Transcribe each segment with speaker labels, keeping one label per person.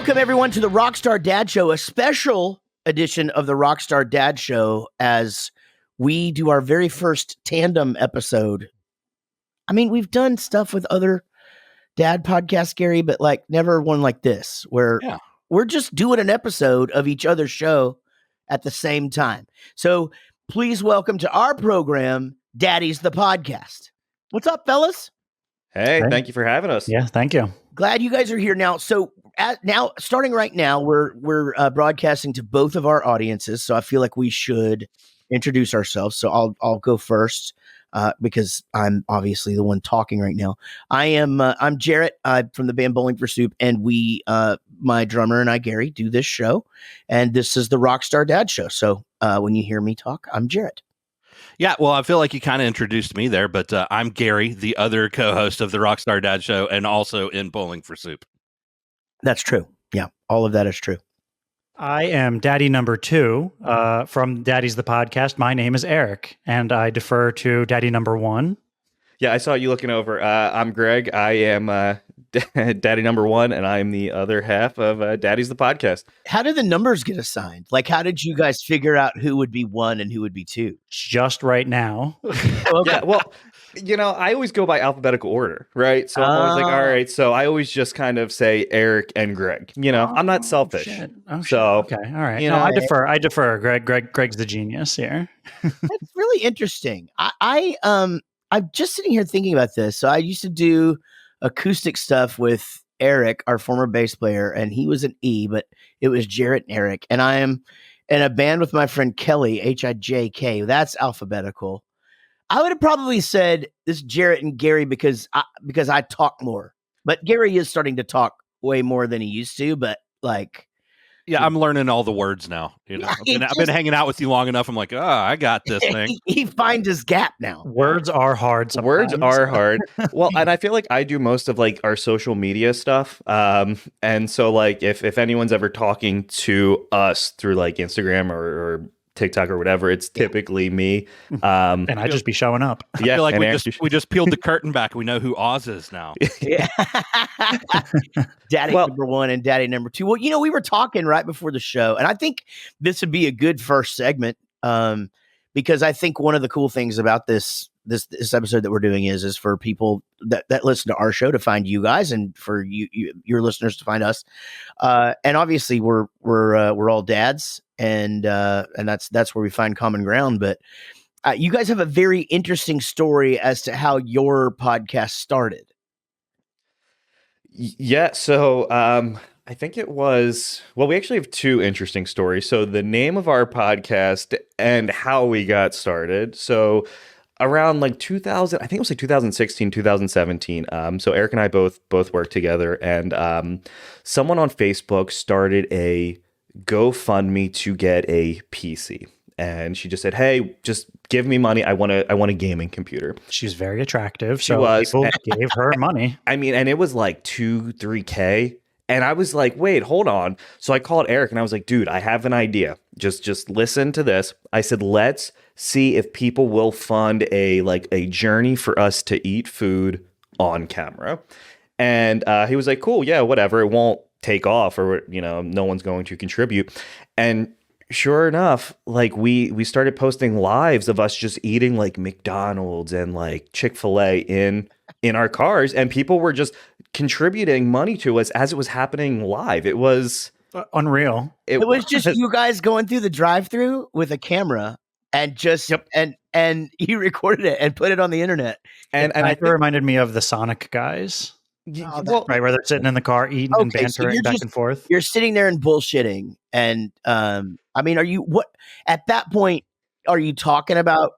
Speaker 1: Welcome, everyone, to the Rockstar Dad Show, a special edition of the Rockstar Dad Show as we do our very first tandem episode. I mean, we've done stuff with other dad podcasts, Gary, but like never one like this, where we're just doing an episode of each other's show at the same time. So please welcome to our program, Daddies, the podcast. What's up, fellas?
Speaker 2: Hey, thank you for having us.
Speaker 3: Yeah, thank you.
Speaker 1: Glad you guys are here now. So starting right now, we're broadcasting to both of our audiences. So I feel like we should introduce ourselves. So I'll go first because I'm obviously the one talking right now. I'm Jaret from the band Bowling for Soup, and we my drummer and I, Gary, do this show, and this is the Rockstar Dad Show. So when you hear me talk, I'm Jaret.
Speaker 4: Yeah, well, I feel like you kind of introduced me there, but I'm Gary, the other co-host of the Rockstar Dad Show, and also in Bowling for Soup.
Speaker 1: That's true. Yeah, all of that is true.
Speaker 3: I am daddy number 2 from Daddies, the podcast. My name is Eric, and I defer to daddy number 1.
Speaker 2: Yeah, I saw you looking over. I'm Greg. I am daddy number 1, and I'm the other half of Daddies, the podcast.
Speaker 1: How did the numbers get assigned? Like, how did you guys figure out who would be 1 and who would be 2?
Speaker 3: Just right now.
Speaker 2: Yeah, well, you know, I always go by alphabetical order, right? So I'm always like, all right. So I always just kind of say Eric and Greg. You know, I'm not selfish.
Speaker 3: Okay, all right. No, I defer. Greg's the genius here.
Speaker 1: That's really interesting. I'm just sitting here thinking about this. So I used to do acoustic stuff with Eric, our former bass player, and he was an E, but it was Jaret and Eric. And I am in a band with my friend Kelly, Hijk. That's alphabetical. I would have probably said this is Jaret and Gary because I talk more. But Gary is starting to talk way more than he used to. But like,
Speaker 4: yeah, I'm learning all the words now. You know, I've been hanging out with you long enough. I'm like, I got this thing.
Speaker 1: He finds his gap now.
Speaker 3: Words are hard. Sometimes.
Speaker 2: Words are hard. Well, and I feel like I do most of like our social media stuff. And so like if anyone's ever talking to us through like Instagram or TikTok or whatever, it's typically me.
Speaker 3: And I just be showing up.
Speaker 4: Yeah, I feel like we just peeled the curtain back. We know who Oz is now.
Speaker 1: Yeah. Daddy number 1 and daddy number 2. Well, you know, we were talking right before the show, and I think this would be a good first segment because I think one of the cool things about this episode that we're doing is for people that listen to our show to find you guys, and for your listeners to find us. And obviously we're all dads, and that's where we find common ground. But you guys have a very interesting story as to how your podcast started.
Speaker 2: Yeah. So I think it was, well, we actually have 2 interesting stories. So the name of our podcast and how we got started. So around like 2000, I think it was like 2016, 2017. So Eric and I both worked together, and someone on Facebook started a GoFundMe to get a PC. And she just said, "Hey, just give me money. I want a gaming computer."
Speaker 3: She's very attractive.
Speaker 2: She was.
Speaker 3: People gave her money.
Speaker 2: I mean, and it was like 2-3K. And I was like, wait, hold on. So I called Eric and I was like, dude, I have an idea. Just listen to this. I said, let's see if people will fund a journey for us to eat food on camera. And he was like, cool, yeah, whatever. It won't take off, or, you know, no one's going to contribute. And sure enough, like we started posting lives of us just eating like McDonald's and like Chick-fil-A in our cars, and people were just contributing money to us as it was happening live. It was
Speaker 3: unreal.
Speaker 1: It was just you guys going through the drive-thru with a camera and just and you recorded it and put it on the internet.
Speaker 3: And I think it reminded me of the Sonic guys. Right, where they're sitting in the car eating and bantering back and forth.
Speaker 1: You're sitting there and bullshitting. And I mean, at that point, are you talking about,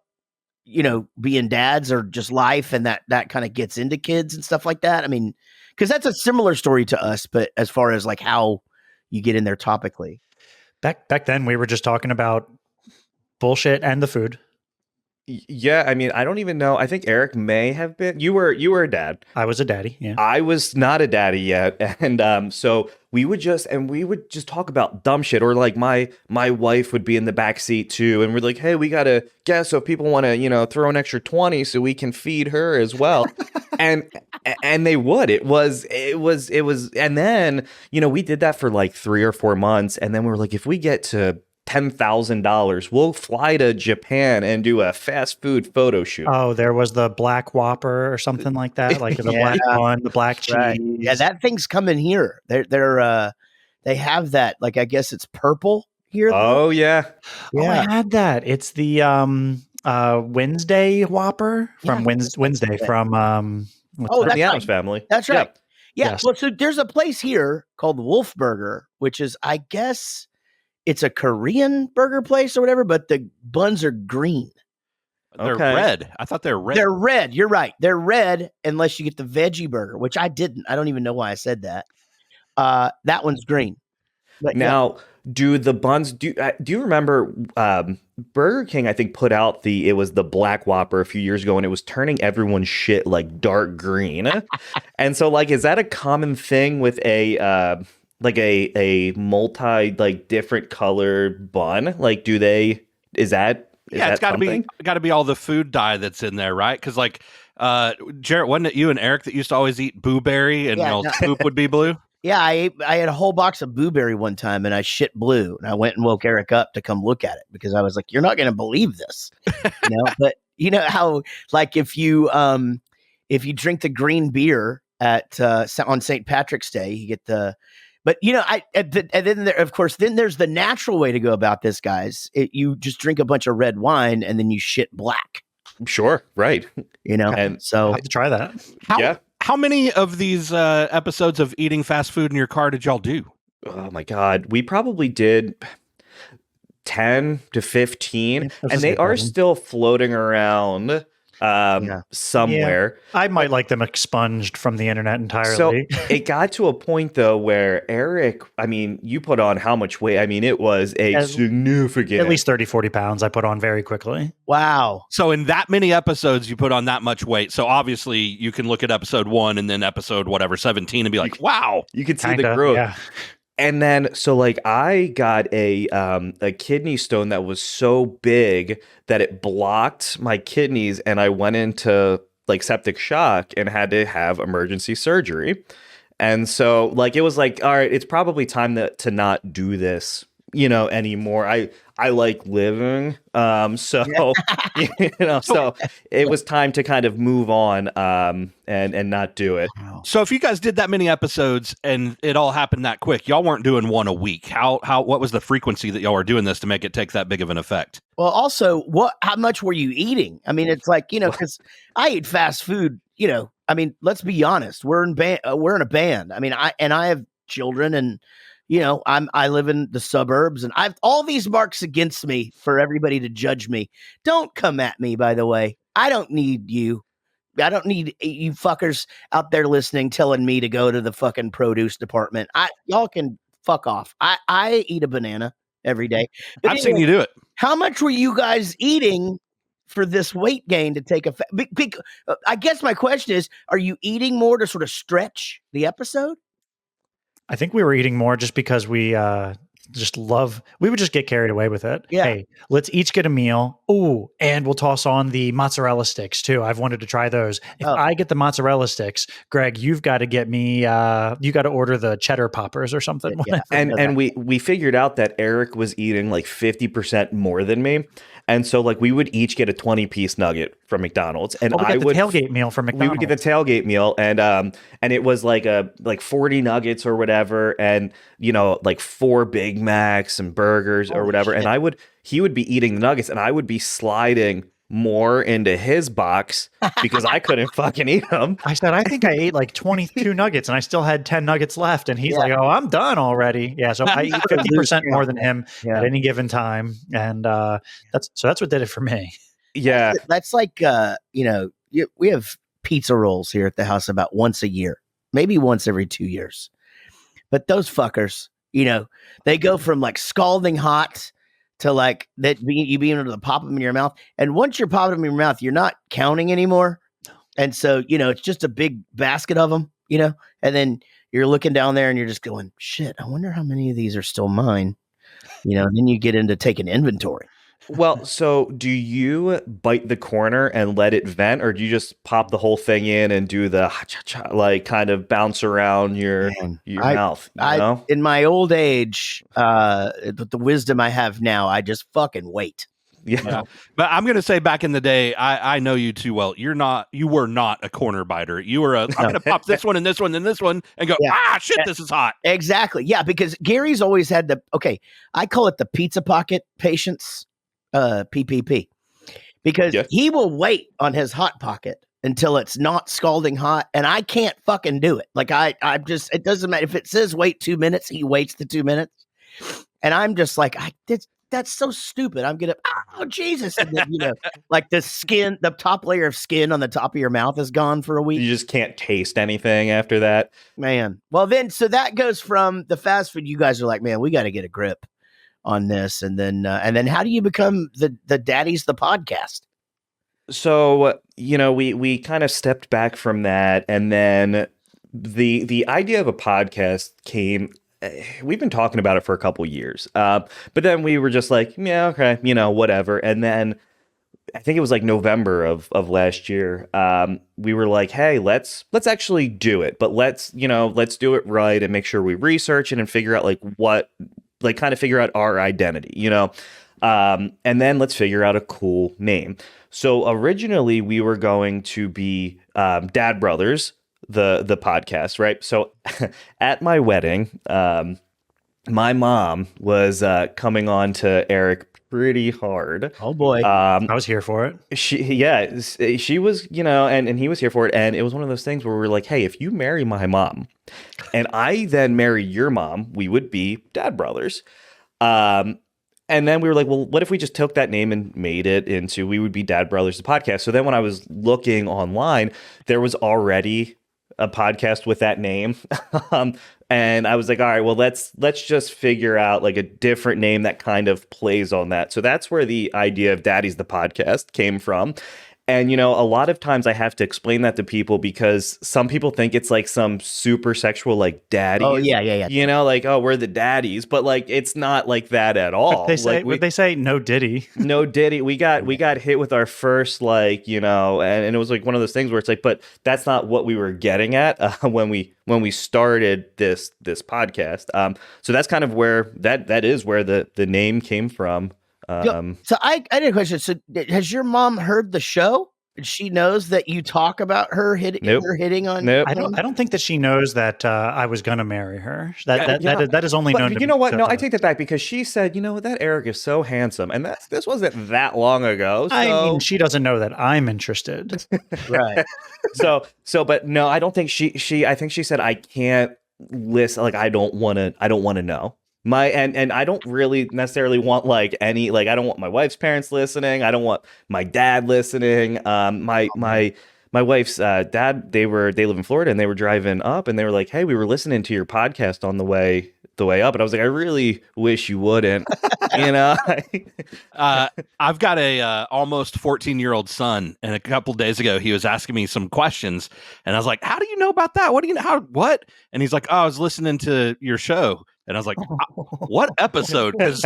Speaker 1: you know, being dads or just life, and that kind of gets into kids and stuff like that? I mean, because that's a similar story to us, but as far as like how you get in there topically.
Speaker 3: Back then, we were just talking about bullshit and the food.
Speaker 2: Yeah, I mean, I don't even know. I think Eric may have been. You were a dad.
Speaker 3: I was a daddy. Yeah,
Speaker 2: I was not a daddy yet, and so we would just talk about dumb shit, or like my wife would be in the back seat too, and we're like, hey, we gotta guess so if people want to, you know, throw an extra 20 so we can feed her as well. And And they would. It was, and then, we did that for like 3 or 4 months. And then we were like, if we get to $10,000, we'll fly to Japan and do a fast food photo shoot.
Speaker 3: Oh, there was the black Whopper or something like that, like the black bun, the black cheese.
Speaker 1: Right. Yeah, that thing's coming here. They have that. Like, I guess it's purple here.
Speaker 2: Oh yeah.
Speaker 3: Oh, I had that. It's the Wednesday Whopper from Wednesday from
Speaker 2: the Addams Family.
Speaker 1: That's right. Yeah.
Speaker 3: Yes.
Speaker 1: Well, so there's a place here called Wolf Burger, which is, I guess, it's a Korean burger place or whatever, but the buns are green.
Speaker 4: They're red. I thought they're red.
Speaker 1: They're red. You're right. They're red unless you get the veggie burger, which I didn't. I don't even know why I said that. That one's green. But
Speaker 2: now, do the buns? Do you remember Burger King? I think put out it was the Black Whopper a few years ago, and it was turning everyone's shit like dark green. And so, like, is that a common thing with a multi different colored bun? Like, do they? Is that?
Speaker 4: It's got to be all the food dye that's in there, right? Because Jaret, wasn't it you and Eric that used to always eat blueberry and poop would be blue?
Speaker 1: Yeah, I had a whole box of blueberry one time, and I shit blue, and I went and woke Eric up to come look at it because I was like, "You're not going to believe this," But you know how, like, if you drink the green beer at on St. Patrick's Day, you get the. But and then of course, then there's the natural way to go about this, guys. You just drink a bunch of red wine and then you shit black.
Speaker 2: Sure, right.
Speaker 1: And so
Speaker 3: I have to try that.
Speaker 4: How many of these episodes of eating fast food in your car did y'all do?
Speaker 2: Oh my God, we probably did 10 to 15, and they are still floating around somewhere.
Speaker 3: Yeah. I might like them expunged from the internet entirely.
Speaker 2: So it got to a point though where Eric, you put on how much weight? It was significant.
Speaker 3: At least 30, 40 pounds I put on very quickly.
Speaker 1: Wow.
Speaker 4: So in that many episodes, you put on that much weight. So obviously you can look at episode 1 and then episode 17 and be like, wow.
Speaker 2: You can see the growth. Yeah. And then, so I got a kidney stone that was so big that it blocked my kidneys, and I went into septic shock and had to have emergency surgery. And so it was all right, it's probably time to not do this, anymore. I like living. So it was time to kind of move on and not do it.
Speaker 4: So if you guys did that many episodes and it all happened that quick, y'all weren't doing one a week. What was the frequency that y'all were doing this to make it take that big of an effect?
Speaker 1: Well, also, how much were you eating? It's because I eat fast food, let's be honest. We're in a band. I have children, and I live in the suburbs, and I've all these marks against me for everybody to judge me. Don't come at me, by the way. I don't need you. I don't need you fuckers out there listening, telling me to go to the fucking produce department. Y'all can fuck off. I eat a banana every day. But
Speaker 4: I've seen you do it.
Speaker 1: How much were you guys eating for this weight gain to take effect? I guess my question is, are you eating more to sort of stretch the episode?
Speaker 3: I think we were eating more just because we would just get carried away with it.
Speaker 1: Yeah.
Speaker 3: Hey, let's each get a meal. Ooh, and we'll toss on the mozzarella sticks too. I've wanted to try those. If I get the mozzarella sticks, Greg, you've got to get me, you got to order the cheddar poppers or something.
Speaker 2: Yeah. And we figured out that Eric was eating 50% more than me. And so we would each get a 20-piece nugget from McDonald's, and
Speaker 3: I would tailgate meal from McDonald's.
Speaker 2: We would get the tailgate meal, and it was 40 nuggets or whatever, and 4 Big Macs and burgers or whatever.
Speaker 1: Shit.
Speaker 2: And he would be eating the nuggets, and I would be sliding more into his box because I couldn't fucking eat them.
Speaker 3: I said, I think I ate 22 nuggets and I still had 10 nuggets left. And he's like, oh, I'm done already. Yeah. So I eat 50% more than him at any given time. And that's what did it for me.
Speaker 2: Yeah.
Speaker 1: That's we have pizza rolls here at the house about once a year, maybe once every 2 years. But those fuckers, they go from scalding hot to you being able to pop them in your mouth. And once you're popping them in your mouth, you're not counting anymore. And so, it's just a big basket of them, and then you're looking down there and you're just going, shit, I wonder how many of these are still mine. Then you get into taking inventory.
Speaker 2: Well, so do you bite the corner and let it vent, or do you just pop the whole thing in and do the ha-cha-cha, like kind of bounce around your mouth? You know?
Speaker 1: In my old age, the wisdom I have now, I just fucking wait.
Speaker 2: Yeah.
Speaker 4: But I'm going to say back in the day, I know you too well. You were not a corner biter. You were I'm going to pop this one and this one and this one and go, shit, this is hot.
Speaker 1: Exactly. Yeah. Because Gary's always had I call it the pizza pocket patience, PPP, because he will wait on his hot pocket until it's not scalding hot. And I can't fucking do it. Like I'm just, it doesn't matter if it says wait 2 minutes, he waits the 2 minutes. And I'm just like, that's so stupid. I'm gonna, oh Jesus! And then, like the top layer of skin on the top of your mouth is gone for a week.
Speaker 2: You just can't taste anything after that,
Speaker 1: man. Well, then so that goes from the fast food. You guys are like, man, we got to get a grip on this, and then how do you become the Daddies the podcast?
Speaker 2: So we kind of stepped back from that, and then the idea of a podcast came. We've been talking about it for a couple years, but then we were just like, yeah, okay, whatever. And then I think it was like November of last year. We were like, hey, let's actually do it, but let's do it right and make sure we research it and figure out kind of figure out our identity, and then let's figure out a cool name. So originally we were going to be Dad Brothers, the podcast, right? So at my wedding, my mom was coming on to Eric pretty hard.
Speaker 1: Oh boy.
Speaker 3: I was here for it.
Speaker 2: She was, and he was here for it. And it was one of those things where we were like, hey, if you marry my mom and I then marry your mom, we would be Dad Brothers. And then we were like, well, what if we just took that name and made it into, we would be Dad Brothers, the podcast. So then when I was looking online, there was already a podcast with that name. And I was like, all right, well, let's just figure out like a different name that kind of plays on that. So that's where the idea of Daddies the podcast came from. And, a lot of times I have to explain that to people because some people think it's like some super sexual, like daddies.
Speaker 1: Oh, yeah.
Speaker 2: Like, oh, we're the daddies. But like, it's not like that at all.
Speaker 3: They say no diddy.
Speaker 2: No diddy. We got hit with our first, and it was like one of those things where it's like, but that's not what we were getting at when we started this podcast. So that's kind of where that is where the name came from.
Speaker 1: So I had a question. So has your mom heard the show? She knows that you talk about her hitting on.
Speaker 2: Nope.
Speaker 3: I don't think that she knows that I was going to marry her. That is only known.
Speaker 2: But you know what? No, I take that back because she said, that Eric is so handsome, and this wasn't that long ago. So.
Speaker 3: I mean, she doesn't know that I'm interested,
Speaker 1: right?
Speaker 2: But no, I don't think she. I think she said I can't listen. Like I don't want to know. And I don't really necessarily want I don't want my wife's parents listening. I don't want my dad listening. My wife's dad, they live in Florida and they were driving up and they were like, hey, we were listening to your podcast on the way up. And I was like, I really wish you wouldn't,
Speaker 4: I've got a almost 14-year-old son, and a couple days ago he was asking me some questions, and I was like, how do you know about that? What do you know? What? And he's like, oh, I was listening to your show. And I was like, what episode? Because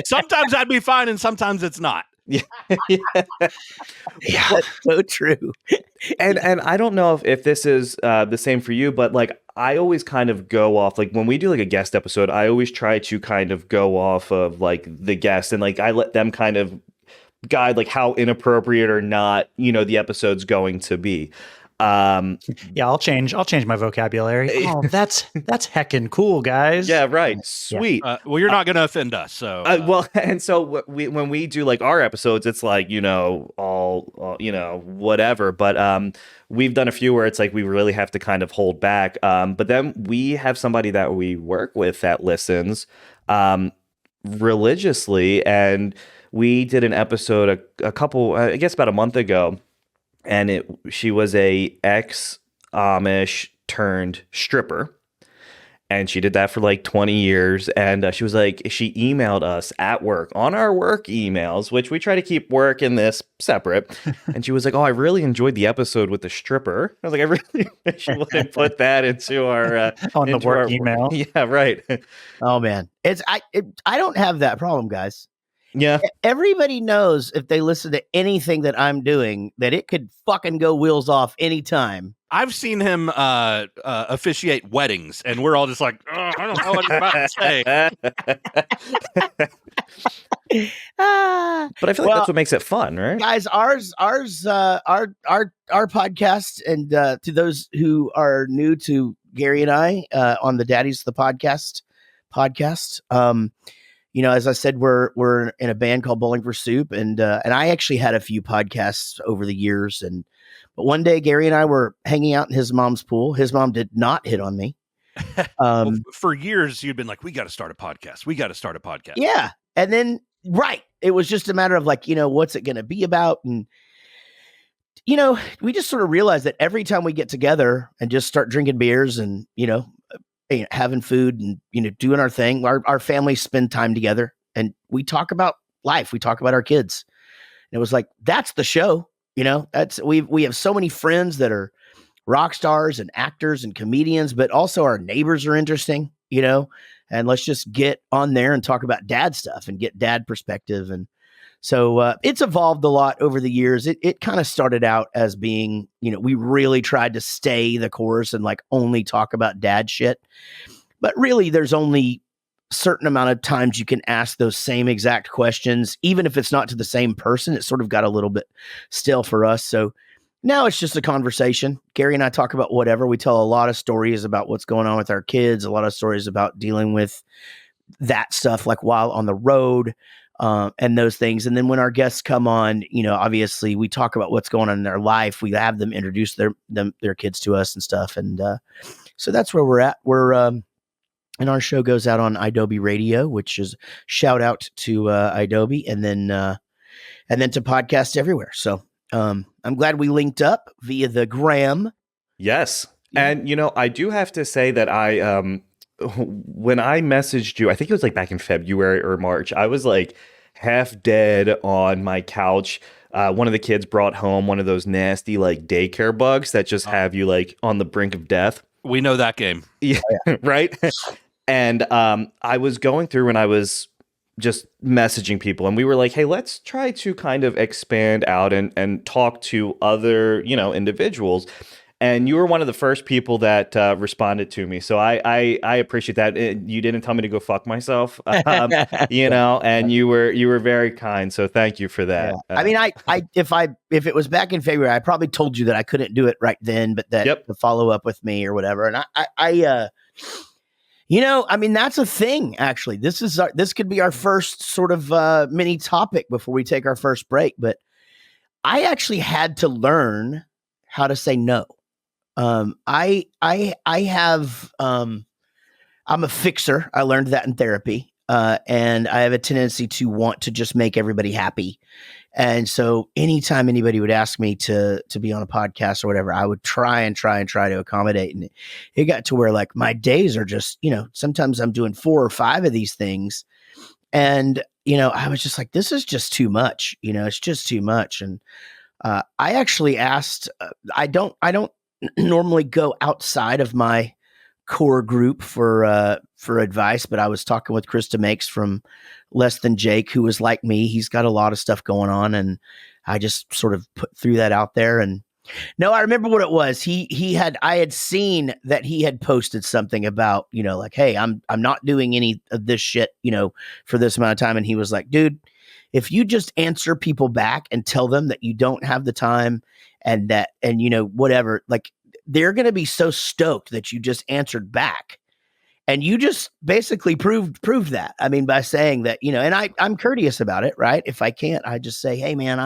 Speaker 4: sometimes that'd be fine and sometimes it's not.
Speaker 2: Yeah.
Speaker 1: That's so true.
Speaker 2: And I don't know if this is the same for you, but like I always kind of go off, like when we do like a guest episode, I always try to kind of go off of like the guest, and like I let them kind of guide like how inappropriate or not, the episode's going to be.
Speaker 3: I'll change my vocabulary. Oh, that's heckin' cool, guys.
Speaker 2: Yeah, right. Sweet.
Speaker 4: Well, you're not going to offend us, so.
Speaker 2: And so when we do like our episodes, it's like all whatever. But we've done a few where it's like we really have to kind of hold back. But then we have somebody that we work with that listens religiously, and we did an episode a couple, I guess about a month ago. And she was a ex-Amish turned stripper. And she did that for like 20 years. And she was like, she emailed us at work on our work emails, which we try to keep work and this separate. And she was like, oh, I really enjoyed the episode with the stripper. I was like, I really wish you wouldn't put that into our
Speaker 3: on the work email.
Speaker 2: Yeah, right.
Speaker 1: Oh man, I don't have that problem, guys.
Speaker 2: Yeah.
Speaker 1: Everybody knows if they listen to anything that I'm doing that it could fucking go wheels off anytime.
Speaker 4: I've seen him officiate weddings, and we're all just like, oh, I don't know what he's about to say.
Speaker 2: But I feel like that's what makes it fun, right?
Speaker 1: Guys, our podcast, and to those who are new to Gary and I on the Daddies the podcast, you know, as I said, we're in a band called Bowling for Soup, and I actually had a few podcasts over the years, but one day Gary and I were hanging out in his mom's pool. His mom did not hit on me.
Speaker 4: Well, for years, you'd been like, we got to start a podcast. We got to start a podcast.
Speaker 1: Yeah. And then, right. It was just a matter of like, you know, what's it going to be about? And, you know, we just sort of realized that every time we get together and just start drinking beers and, you know, having food and, you know, doing our thing, our families spend time together and we talk about life. We talk about our kids. And it was like, that's the show. You know, we have so many friends that are rock stars and actors and comedians, but also our neighbors are interesting, you know, and let's just get on there and talk about dad stuff and get dad perspective. And so it's evolved a lot over the years. It kind of started out as being, you know, we really tried to stay the course and like only talk about dad shit. But really, there's only certain amount of times you can ask those same exact questions, even if it's not to the same person. It sort of got a little bit stale for us. So now it's just a conversation. Gary and I talk about whatever. We tell a lot of stories about what's going on with our kids, a lot of stories about dealing with that stuff, like while on the road, and those things. And then when our guests come on, you know, obviously we talk about what's going on in their life. We have them introduce their kids to us and stuff. And so that's where we're at. And our show goes out on Adobe Radio, which is shout out to Adobe, and then to podcast everywhere. So I'm glad we linked up via the gram.
Speaker 2: Yes. Yeah. And, you know, I do have to say that when I messaged you, I think it was like back in February or March, I was like half dead on my couch. One of the kids brought home one of those nasty like daycare bugs that just have you like on the brink of death.
Speaker 4: We know that game.
Speaker 2: Yeah, right? And I was going through and I was just messaging people and we were like, hey, let's try to kind of expand out and talk to other, you know, individuals. And you were one of the first people that responded to me. So I appreciate that. You didn't tell me to go fuck myself, you know, and you were very kind. So thank you for that.
Speaker 1: Yeah. I mean, if it was back in February, I probably told you that I couldn't do it right then, but that to follow up with me or whatever. And I you know, I mean, that's a thing, actually. This could be our first sort of mini topic before we take our first break. But I actually had to learn how to say no. I'm a fixer. I learned that in therapy. And I have a tendency to want to just make everybody happy. And so anytime anybody would ask me to be on a podcast or whatever, I would try to accommodate. And it got to where like my days are just, you know, sometimes I'm doing 4 or 5 of these things. And, you know, I was just like, this is just too much, you know, it's just too much. And I actually asked, I don't normally go outside of my core group for advice, but I was talking with Krista Makes from Less Than Jake, who was like me. He's got a lot of stuff going on, and I just sort of threw that out there. And no, I remember what it was. I had seen that he had posted something about, you know, like, hey, I'm not doing any of this shit, you know, for this amount of time. And he was like, dude, if you just answer people back and tell them that you don't have the time and you know, whatever, like they're going to be so stoked that you just answered back. And you just basically proved that. I mean, by saying that, you know, and I'm courteous about it, right? If I can't, I just say, hey man,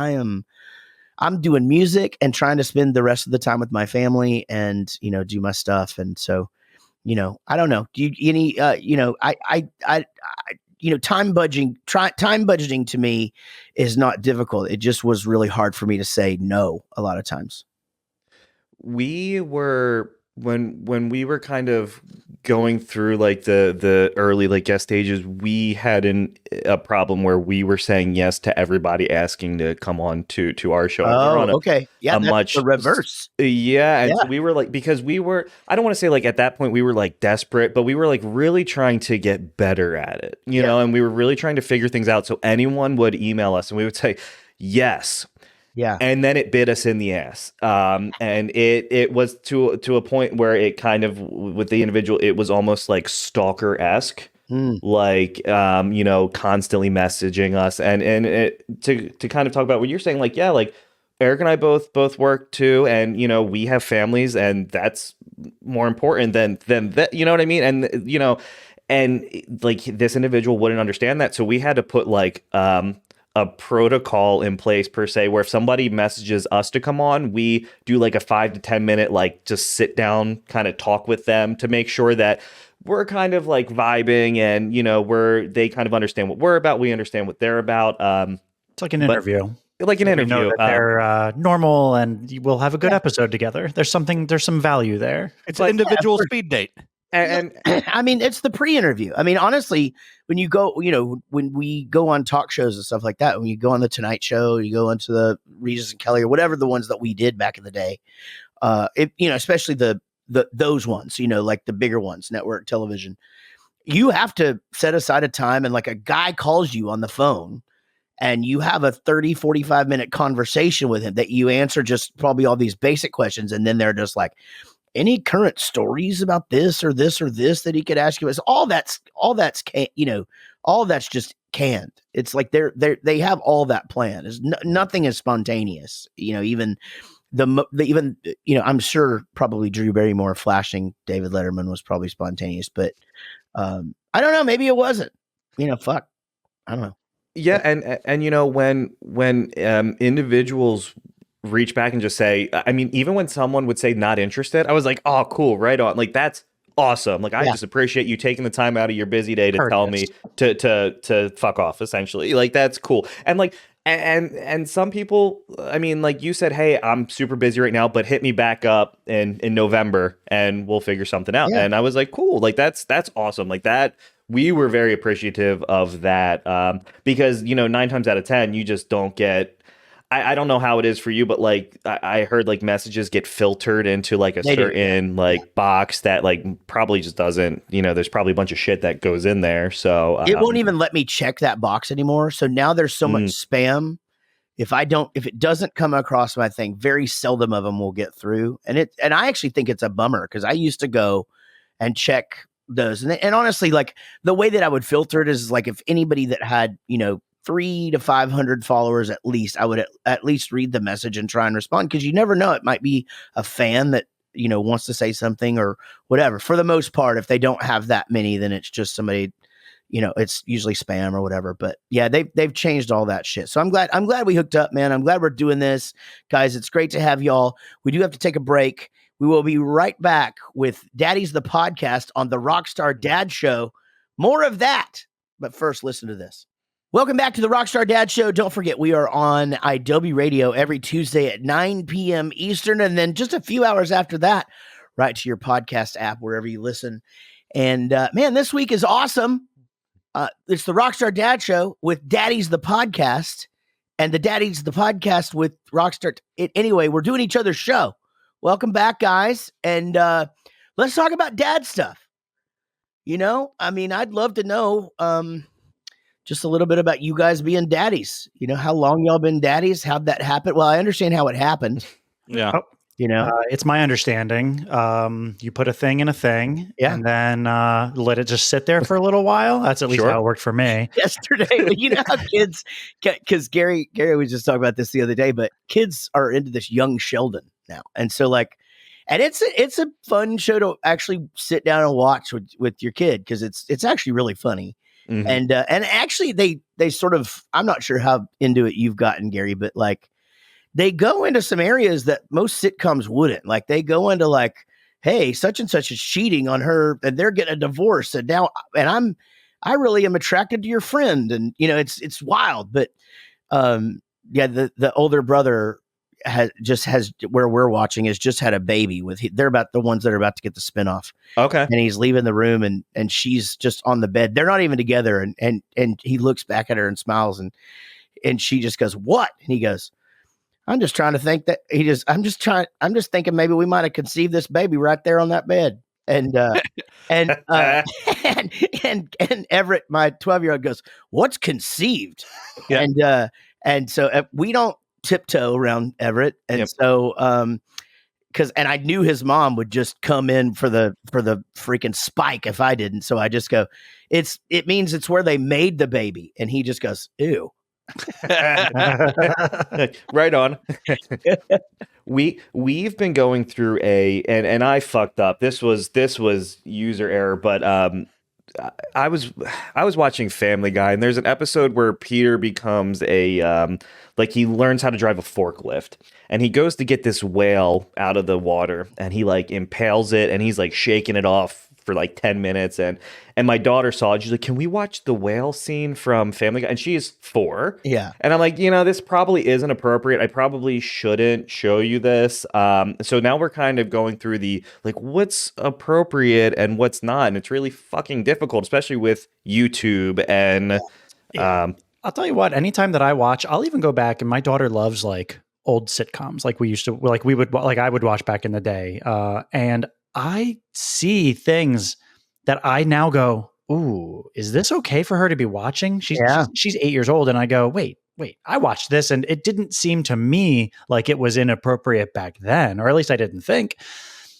Speaker 1: I'm doing music and trying to spend the rest of the time with my family and, you know, do my stuff. And so, you know, I don't know. Do you you know, you know, time budgeting to me is not difficult. It just was really hard for me to say no a lot of times.
Speaker 2: We were when we were kind of going through like the early like guest stages, we had a problem where we were saying yes to everybody asking to come on to our show. And we were on
Speaker 1: okay. Yeah,
Speaker 2: a
Speaker 1: that's
Speaker 2: much
Speaker 1: the reverse.
Speaker 2: Yeah. And
Speaker 1: Yeah.
Speaker 2: so we were like, because we were, I don't want to say like at that point we were like desperate, but we were like really trying to get better at it, you know, and we were really trying to figure things out. So anyone would email us and we would say yes.
Speaker 1: Yeah.
Speaker 2: And then it bit us in the ass. And it was to a point where it kind of, with the individual, it was almost like stalker-esque. Like, you know, constantly messaging us. And it, to kind of talk about what you're saying, like, yeah, like Eric and I both work too. And, you know, we have families, and that's more important than that, you know what I mean? And, you know, and like this individual wouldn't understand that. So we had to put like, a protocol in place per se, where if somebody messages us to come on, we do like a 5 to 10 minute, like just sit down, kind of talk with them to make sure that we're kind of like vibing and, you know, they kind of understand what we're about. We understand what they're about.
Speaker 3: It's like an interview.
Speaker 2: Like an interview.
Speaker 3: We know that they're normal, and we'll have a good episode together. There's some value there.
Speaker 4: It's an individual speed date.
Speaker 2: And
Speaker 1: I mean, it's the pre-interview. I mean, honestly, when you go, you know, when we go on talk shows and stuff like that, when you go on the Tonight Show, you go into the Regis and Kelly or whatever, the ones that we did back in the day, you know, especially those ones, you know, like the bigger ones, network television, you have to set aside a time, and like a guy calls you on the phone and you have a 30, 45 minute conversation with him that you answer just probably all these basic questions. And then they're just like, any current stories about this or this or this that he could ask you? It's all that's you know, all that's just canned. It's like they have all that planned. Nothing is spontaneous. You know, even even, you know, I'm sure probably Drew Barrymore flashing David Letterman was probably spontaneous, but I don't know. Maybe it wasn't. You know, fuck. I don't know.
Speaker 2: Yeah, and you know, when individuals reach back and just say, I mean, even when someone would say not interested, I was like, oh, cool, right on. Like, that's awesome. Like, I just appreciate you taking the time out of your busy day to tell me to fuck off, essentially. Like, that's cool. And like, and some people, I mean, like you said, hey, I'm super busy right now, but hit me back up in November and we'll figure something out. Yeah. And I was like, cool. Like, that's awesome. Like that. We were very appreciative of that, because, you know, 9 times out of 10, you just don't get, I don't know how it is for you, but like I heard like messages get filtered into like a certain like box that like probably just doesn't, you know, there's probably a bunch of shit that goes in there. So
Speaker 1: it won't even let me check that box anymore. So now there's so much spam. If it doesn't come across my thing, very seldom of them will get through. And I actually think it's a bummer, because I used to go and check those. And honestly, like the way that I would filter it is like if anybody that had, you know, 300 to 500 followers at least, I would at least read the message and try and respond, because you never know, it might be a fan that, you know, wants to say something or whatever. For the most part, if they don't have that many, then it's just somebody, you know, it's usually spam or whatever. But yeah, they've changed all that shit. So I'm glad we hooked up, man. I'm glad we're doing this, guys. It's great to have y'all. We do have to take a break. We will be right back with Daddies the Podcast on the Rockstar Dad Show. More of that. But first, listen to this. Welcome back to the Rockstar Dad Show. Don't forget, we are on IW Radio every Tuesday at 9 p.m. Eastern, and then just a few hours after that, right to your podcast app, wherever you listen. And man, this week is awesome. It's the Rockstar Dad Show with Daddies the Podcast, and the Daddies the Podcast with Rockstar. Anyway, we're doing each other's show. Welcome back, guys, and let's talk about dad stuff. You know, I mean, I'd love to know just a little bit about you guys being daddies. You know, how long y'all been daddies? How'd that happen? Well, I understand how it happened.
Speaker 4: Yeah.
Speaker 1: You know,
Speaker 3: it's my understanding. You put a thing in a thing, and then let it just sit there for a little while. That's at least how it worked for me.
Speaker 1: Yesterday, you know how kids, because Gary was just talking about this the other day, but kids are into this Young Sheldon now, and so like, and it's a fun show to actually sit down and watch with your kid, because it's actually really funny. Mm-hmm. And actually they sort of, I'm not sure how into it you've gotten, Gary, but like they go into some areas that most sitcoms wouldn't. Like they go into like, hey, such and such is cheating on her and they're getting a divorce, and now I really am attracted to your friend, and you know it's wild. But the older brother has where we're watching has just had a baby with. They're about the ones that are about to get the spinoff.
Speaker 2: Okay.
Speaker 1: And he's leaving the room and she's just on the bed. They're not even together. And he looks back at her and smiles and she just goes, "What?" And he goes, "I'm just trying to think that I'm just thinking maybe we might have conceived this baby right there on that bed." And and Everett, my 12-year-old, goes, "What's conceived?"
Speaker 4: Yeah.
Speaker 1: And so we don't tiptoe around Everett. And so, and I knew his mom would just come in for the freaking spike if I didn't. So I just go, it means it's where they made the baby. And he just goes, "Ew."
Speaker 2: Right on. We've been going through and I fucked up. This was user error, but I was watching Family Guy, and there's an episode where Peter becomes he learns how to drive a forklift, and he goes to get this whale out of the water, and he like impales it, and he's like shaking it off for like 10 minutes, and my daughter saw it. She's like, "Can we watch the whale scene from Family Guy?" And she's 4.
Speaker 1: Yeah.
Speaker 2: And I'm like, this probably isn't appropriate. I probably shouldn't show you this. So now we're kind of going through the like what's appropriate and what's not, and it's really fucking difficult, especially with YouTube and
Speaker 3: I'll tell you what, anytime that I watch, I'll even go back, and my daughter loves like old sitcoms like I would watch back in the day. And I see things that I now go, "Ooh, is this okay for her to be watching?" She's 8 years old, and I go, wait, I watched this, and it didn't seem to me like it was inappropriate back then, or at least I didn't think.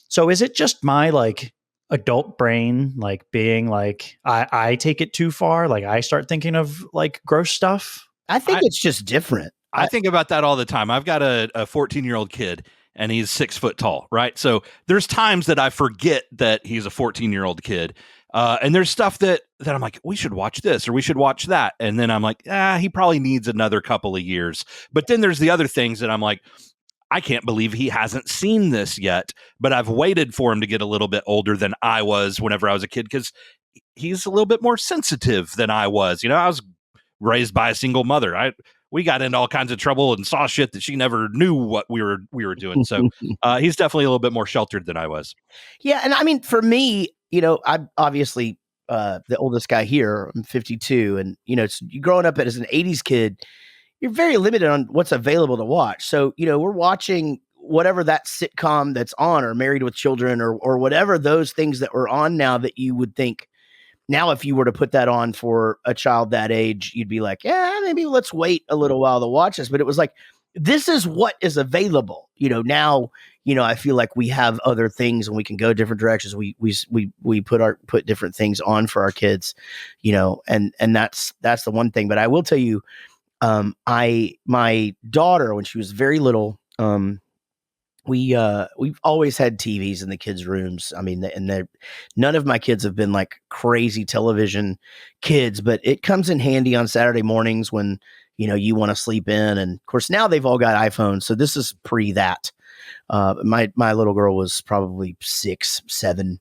Speaker 3: So is it just my like adult brain like being like I take it too far, like I start thinking of like gross stuff?
Speaker 1: I think it's just different.
Speaker 4: I think about that all the time. I've got a 14-year-old kid, and he's 6 foot tall, right? So there's times that I forget that he's a 14-year-old kid. And there's stuff that I'm like, we should watch this or we should watch that. And then I'm like, he probably needs another couple of years. But then there's the other things that I'm like, I can't believe he hasn't seen this yet. But I've waited for him to get a little bit older than I was whenever I was a kid, because he's a little bit more sensitive than I was. I was raised by a single mother. We got into all kinds of trouble and saw shit that she never knew what we were doing. So he's definitely a little bit more sheltered than I was.
Speaker 1: Yeah. And I mean, for me, I'm obviously the oldest guy here. I'm 52. And, you growing up as an 80s kid, you're very limited on what's available to watch. So, we're watching whatever that sitcom that's on, or Married with Children, or whatever those things that were on now that you would think, now, if you were to put that on for a child that age, you'd be like, yeah, maybe let's wait a little while to watch this. But it was like, this is what is available. Now, I feel like we have other things and we can go different directions. We put different things on for our kids, and that's the one thing. But I will tell you, my daughter, when she was very little, we've always had TVs in the kids' rooms. I mean, and none of my kids have been like crazy television kids, but it comes in handy on Saturday mornings when, you want to sleep in. And of course, now they've all got iPhones. So this is pre that. My little girl was probably 6, 7,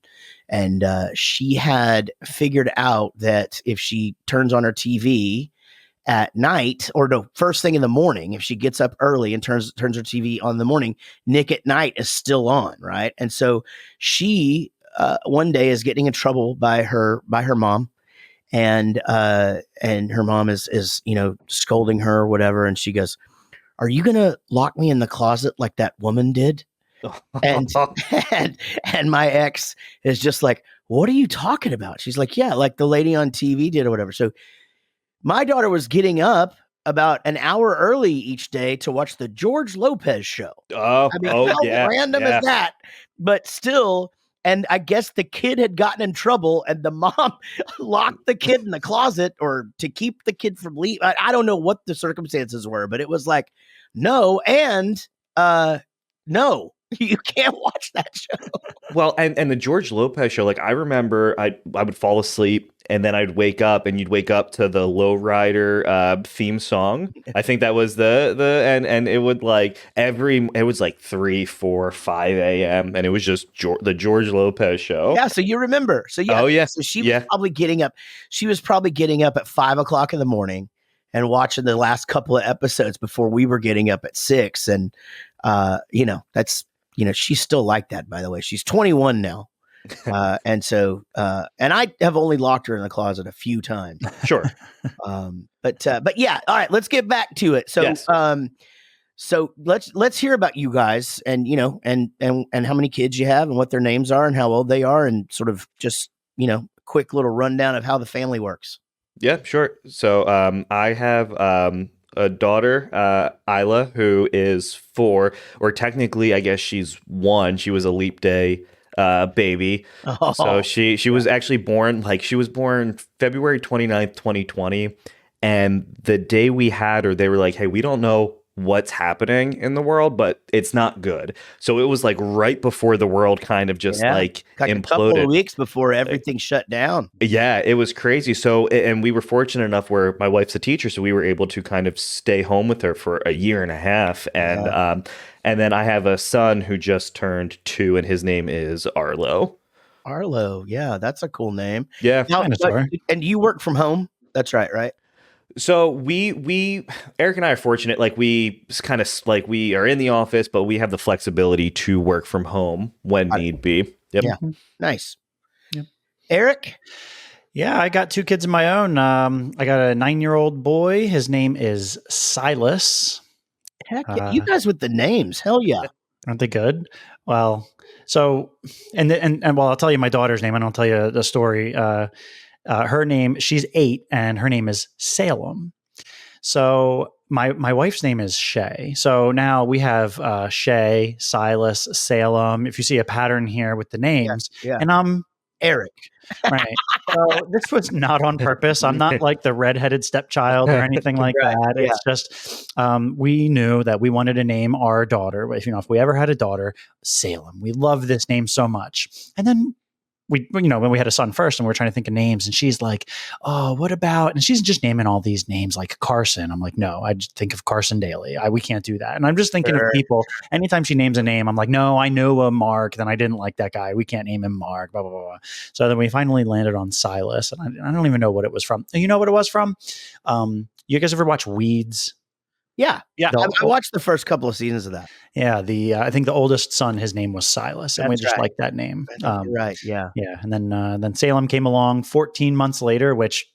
Speaker 1: and she had figured out that if she turns on her TV at night, or no, first thing in the morning, if she gets up early and turns her TV on in the morning, Nick at Night is still on, right? And so she one day is getting in trouble by her mom, and her mom is scolding her or whatever, and she goes, "Are you gonna lock me in the closet like that woman did?" and my ex is just like, "What are you talking about?" She's like, "Yeah, like the lady on TV did," or whatever. So my daughter was getting up about an hour early each day to watch the George Lopez show.
Speaker 2: How
Speaker 1: random is that? But still, and I guess the kid had gotten in trouble, and the mom locked the kid in the closet, or to keep the kid from leaving. I don't know what the circumstances were, but it was like, no, and no. You can't watch that show.
Speaker 2: Well, and the George Lopez show, like I remember I would fall asleep and then I'd wake up, and you'd wake up to the Lowrider theme song. I think that was and it would like it was like 3, 4, 5 a.m. and it was just the George Lopez show.
Speaker 1: Yeah, so you remember. So yeah.
Speaker 2: Oh yeah.
Speaker 1: So she was probably getting up. She was probably getting up at 5 o'clock in the morning and watching the last couple of episodes before we were getting up at 6. And that's, she's still like that, by the way. She's 21 now. And so, and I have only locked her in the closet a few times.
Speaker 2: Sure.
Speaker 1: But yeah, all right, let's get back to it. So,
Speaker 2: Yes.
Speaker 1: So let's hear about you guys and, and how many kids you have and what their names are and how old they are and sort of just, quick little rundown of how the family works.
Speaker 2: Yeah, sure. So I have a daughter, Isla, who is 4, or technically, I guess she's 1. She was a leap day baby.
Speaker 1: Oh,
Speaker 2: So she was actually born, she was born February 29th, 2020. And the day we had her, they were like, hey, we don't know what's happening in the world, but it's not good. So it was right before the world kind of just
Speaker 1: like a
Speaker 2: imploded.
Speaker 1: couple of weeks before everything shut down.
Speaker 2: Yeah, it was crazy. So, and we were fortunate enough where my wife's a teacher, so we were able to kind of stay home with her for a year and a half. And then I have a son who just turned 2, and his name is Arlo.
Speaker 1: Arlo, yeah, that's a cool name.
Speaker 2: Yeah.
Speaker 1: Now, and you work from home? That's right?
Speaker 2: So we Eric and I are fortunate. We kind of we are in the office, but we have the flexibility to work from home when need be. Yep.
Speaker 1: Yeah. Nice. Yep. Eric?
Speaker 3: Yeah, I got 2 kids of my own. I got a 9-year-old boy. His name is Silas.
Speaker 1: Heck yeah. You guys with the names. Hell yeah.
Speaker 3: Aren't they good? Well, so, and well, I'll tell you my daughter's name, and I'll tell you the story. Her name, she's 8, and her name is Salem. So my wife's name is Shay. So now we have Shay, Silas, Salem. If you see a pattern here with the names, and I'm
Speaker 1: Eric.
Speaker 3: Right. So this was not on purpose. I'm not like the redheaded stepchild or anything like that. It's just we knew that we wanted to name our daughter. If we ever had a daughter, Salem. We love this name so much. And then when we had a son first and we were trying to think of names, and she's like, oh, what about, and she's just naming all these names like Carson. I'm like, no, I just think of Carson Daly. We can't do that. And I'm just thinking of people, anytime she names a name, I'm like, no, I know a Mark, then I didn't like that guy. We can't name him Mark, blah, blah, blah, blah. So then we finally landed on Silas, and I don't even know what it was from. You know what it was from? You guys ever watch Weeds?
Speaker 1: Yeah. I watched the first couple of seasons of that.
Speaker 3: Yeah, I think the oldest son, his name was Silas, and we just liked that name.
Speaker 1: Right. Yeah.
Speaker 3: Yeah, and then Salem came along 14 months later, which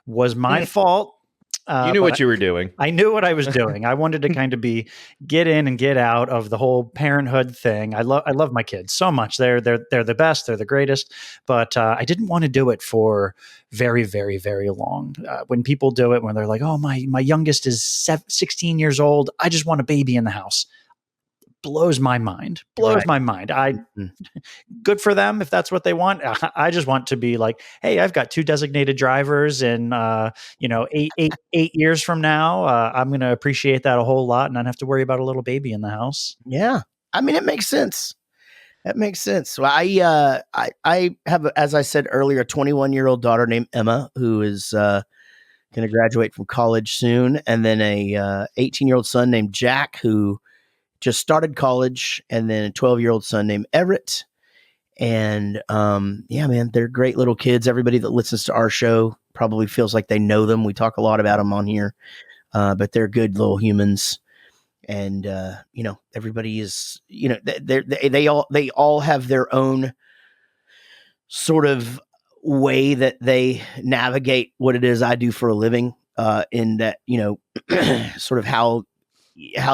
Speaker 3: was my fault.
Speaker 2: You knew what you were doing.
Speaker 3: I knew what I was doing. I wanted to kind of get in and get out of the whole parenthood thing. I love my kids so much. They're the best. They're the greatest. But I didn't want to do it for very, very, very long. When people do it, when they're like, "Oh, my youngest is 16 years old. I just want a baby in the house." Blows my mind. My mind. Good for them if that's what they want. I just want to be like, hey, I've got 2 designated drivers, and 8 years from now, I'm going to appreciate that a whole lot, and not have to worry about a little baby in the house.
Speaker 1: Yeah, I mean, it makes sense. That makes sense. So I have, as I said earlier, a 21-year-old daughter named Emma who is going to graduate from college soon, and then a 18-year-old son named Jack who just started college, and then a 12-year-old son named Everett. And yeah, man, they're great little kids. Everybody that listens to our show probably feels like they know them. We talk a lot about them on here, but they're good little humans. And everybody is, they all have their own sort of way that they navigate what it is I do for a living, in that, sort of how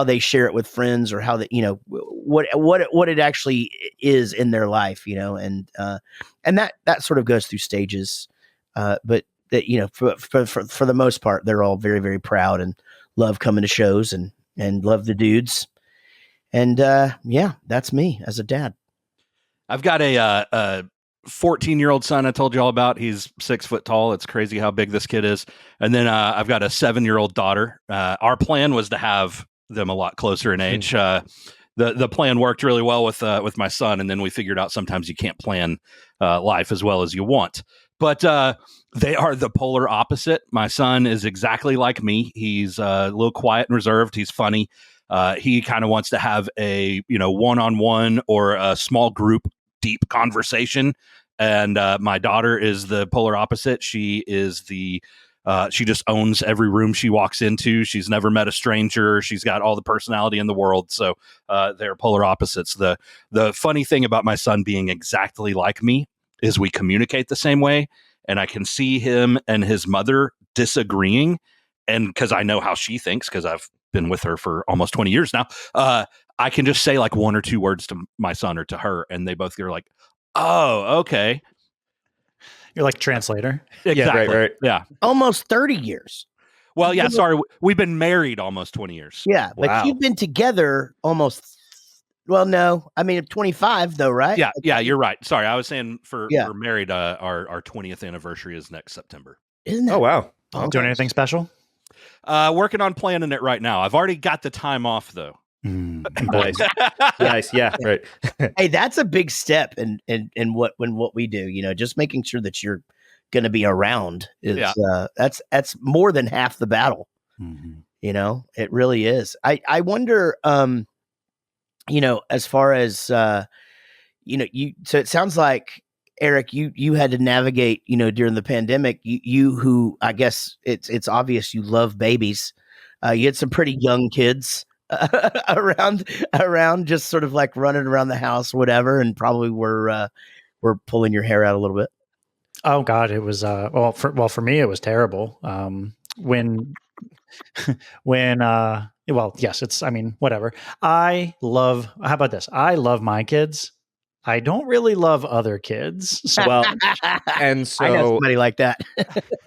Speaker 1: they share it with friends, or how that, what it actually is in their life, and that sort of goes through stages. But that, for the most part, they're all very, very proud and love coming to shows and love the dudes. And yeah, that's me as a dad.
Speaker 4: I've got a 14-year-old son I told you all about. He's 6 foot tall. It's crazy how big this kid is. And then I've got a 7-year-old daughter. Our plan was to have them a lot closer in age. The plan worked really well with my son, and then we figured out sometimes you can't plan life as well as you want. But they are the polar opposite. My son is exactly like me. He's a little quiet and reserved. He's funny. He kind of wants to have a one-on-one or a small group deep conversation. And my daughter is the polar opposite. She is the She just owns every room she walks into. She's never met a stranger. She's got all the personality in the world. So they're polar opposites. The funny thing about my son being exactly like me is we communicate the same way, and I can see him and his mother disagreeing. And because I know how she thinks, because I've been with her for almost 20 years now, I can just say like one or two words to my son or to her, and they both are like, "Oh, okay."
Speaker 3: You're like translator.
Speaker 4: Exactly.
Speaker 2: Yeah, right.
Speaker 4: Yeah.
Speaker 1: Almost 30 years.
Speaker 4: Well, yeah. Sorry, we've been married almost 20 years.
Speaker 1: Yeah, but
Speaker 2: Wow.
Speaker 1: you've been together almost. Well, no, I mean 25 though, right?
Speaker 4: Yeah. Yeah. You're right. Sorry, I was saying
Speaker 1: Yeah.
Speaker 4: we're married. Our 20th anniversary is next September.
Speaker 1: Isn't that?
Speaker 2: Oh, wow.
Speaker 3: Doing anything special?
Speaker 4: Working on planning it right now. I've already got the time off though.
Speaker 2: Nice. Nice. Yeah. Right.
Speaker 1: Hey, that's a big step in what we do. You know, just making sure that you're going to be around is that's more than half the battle.
Speaker 3: Mm-hmm.
Speaker 1: You know, it really is. I wonder, you know, as far as you know, so it sounds like Eric, you had to navigate, you know, during the pandemic. You who I guess it's obvious you love babies. You had some pretty young kids around, just sort of like running around the house, whatever, and probably were pulling your hair out a little bit.
Speaker 3: Oh God, it was for me it was terrible. When well, yes, it's, I mean, whatever. How about this? I love my kids. I don't really love other kids. So
Speaker 2: Well, and
Speaker 1: I know
Speaker 2: so
Speaker 1: somebody like that.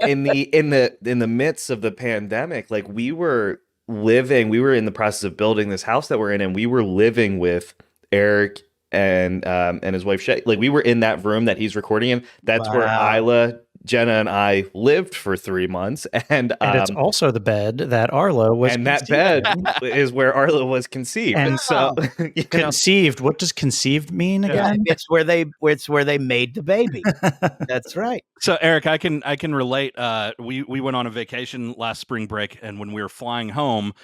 Speaker 2: in the midst of the pandemic, like we were in the process of building this house that we're in, and we were living with Eric and his wife Shay. Like we were in that room that he's recording in. That's where
Speaker 1: Wow.
Speaker 2: Isla, Jenna, and I lived for 3 months, and
Speaker 3: it's also the bed that Arlo was
Speaker 2: and that
Speaker 3: conceived
Speaker 2: bed
Speaker 3: in.
Speaker 2: is where Arlo was conceived.
Speaker 3: And
Speaker 2: And so you know,
Speaker 3: Conceived. What does conceived mean again?
Speaker 1: It's where they made the baby. That's right.
Speaker 4: So Eric, I can relate. We went on a vacation last spring break, and when we were flying home,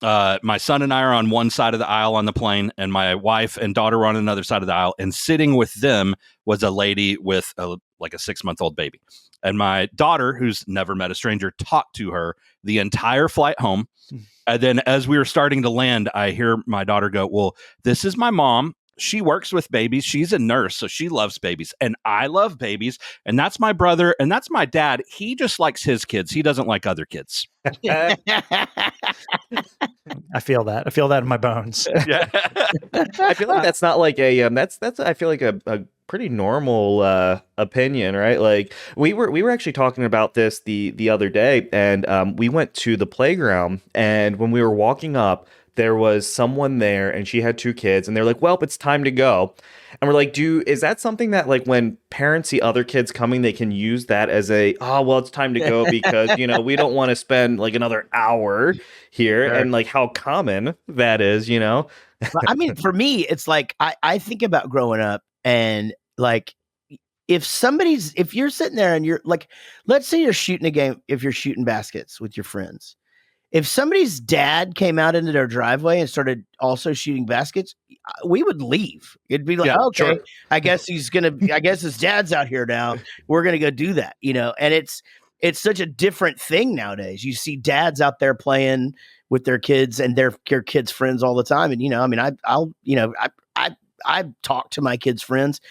Speaker 4: my son and I are on one side of the aisle on the plane, and my wife and daughter were on another side of the aisle. And sitting with them was a lady with a 6-month-old baby. And my daughter, who's never met a stranger, talked to her the entire flight home. And then as we were starting to land, I hear my daughter go, "Well, this is my mom. She works with babies. She's a nurse, so she loves babies. And I love babies. And that's my brother. And that's my dad. He just likes his kids. He doesn't like other kids."
Speaker 3: I feel that. I feel that in my bones.
Speaker 4: Yeah.
Speaker 2: I feel like that's not like a that's I feel like a pretty normal opinion, right? Like we were actually talking about this the other day, and we went to the playground, and when we were walking up, there was someone there, and she had 2 kids, and they're like, "Well, it's time to go." And we're like, is that something that like when parents see other kids coming, they can use that as well, it's time to go because, you know, we don't want to spend like another hour here.
Speaker 1: Sure.
Speaker 2: And like how common that is, you know?
Speaker 1: I mean, for me, it's like I think about growing up, and like if you're sitting there and you're like, let's say you're shooting a game, if you're shooting baskets with your friends, if somebody's dad came out into their driveway and started also shooting baskets, we would leave. It'd be like,
Speaker 4: Yeah,
Speaker 1: okay,
Speaker 4: sure.
Speaker 1: I guess his dad's out here now. We're going to go do that, you know? And it's such a different thing nowadays. You see dads out there playing with their kids and their kids' friends all the time. And, you know, I mean, I talk to my kids' friends.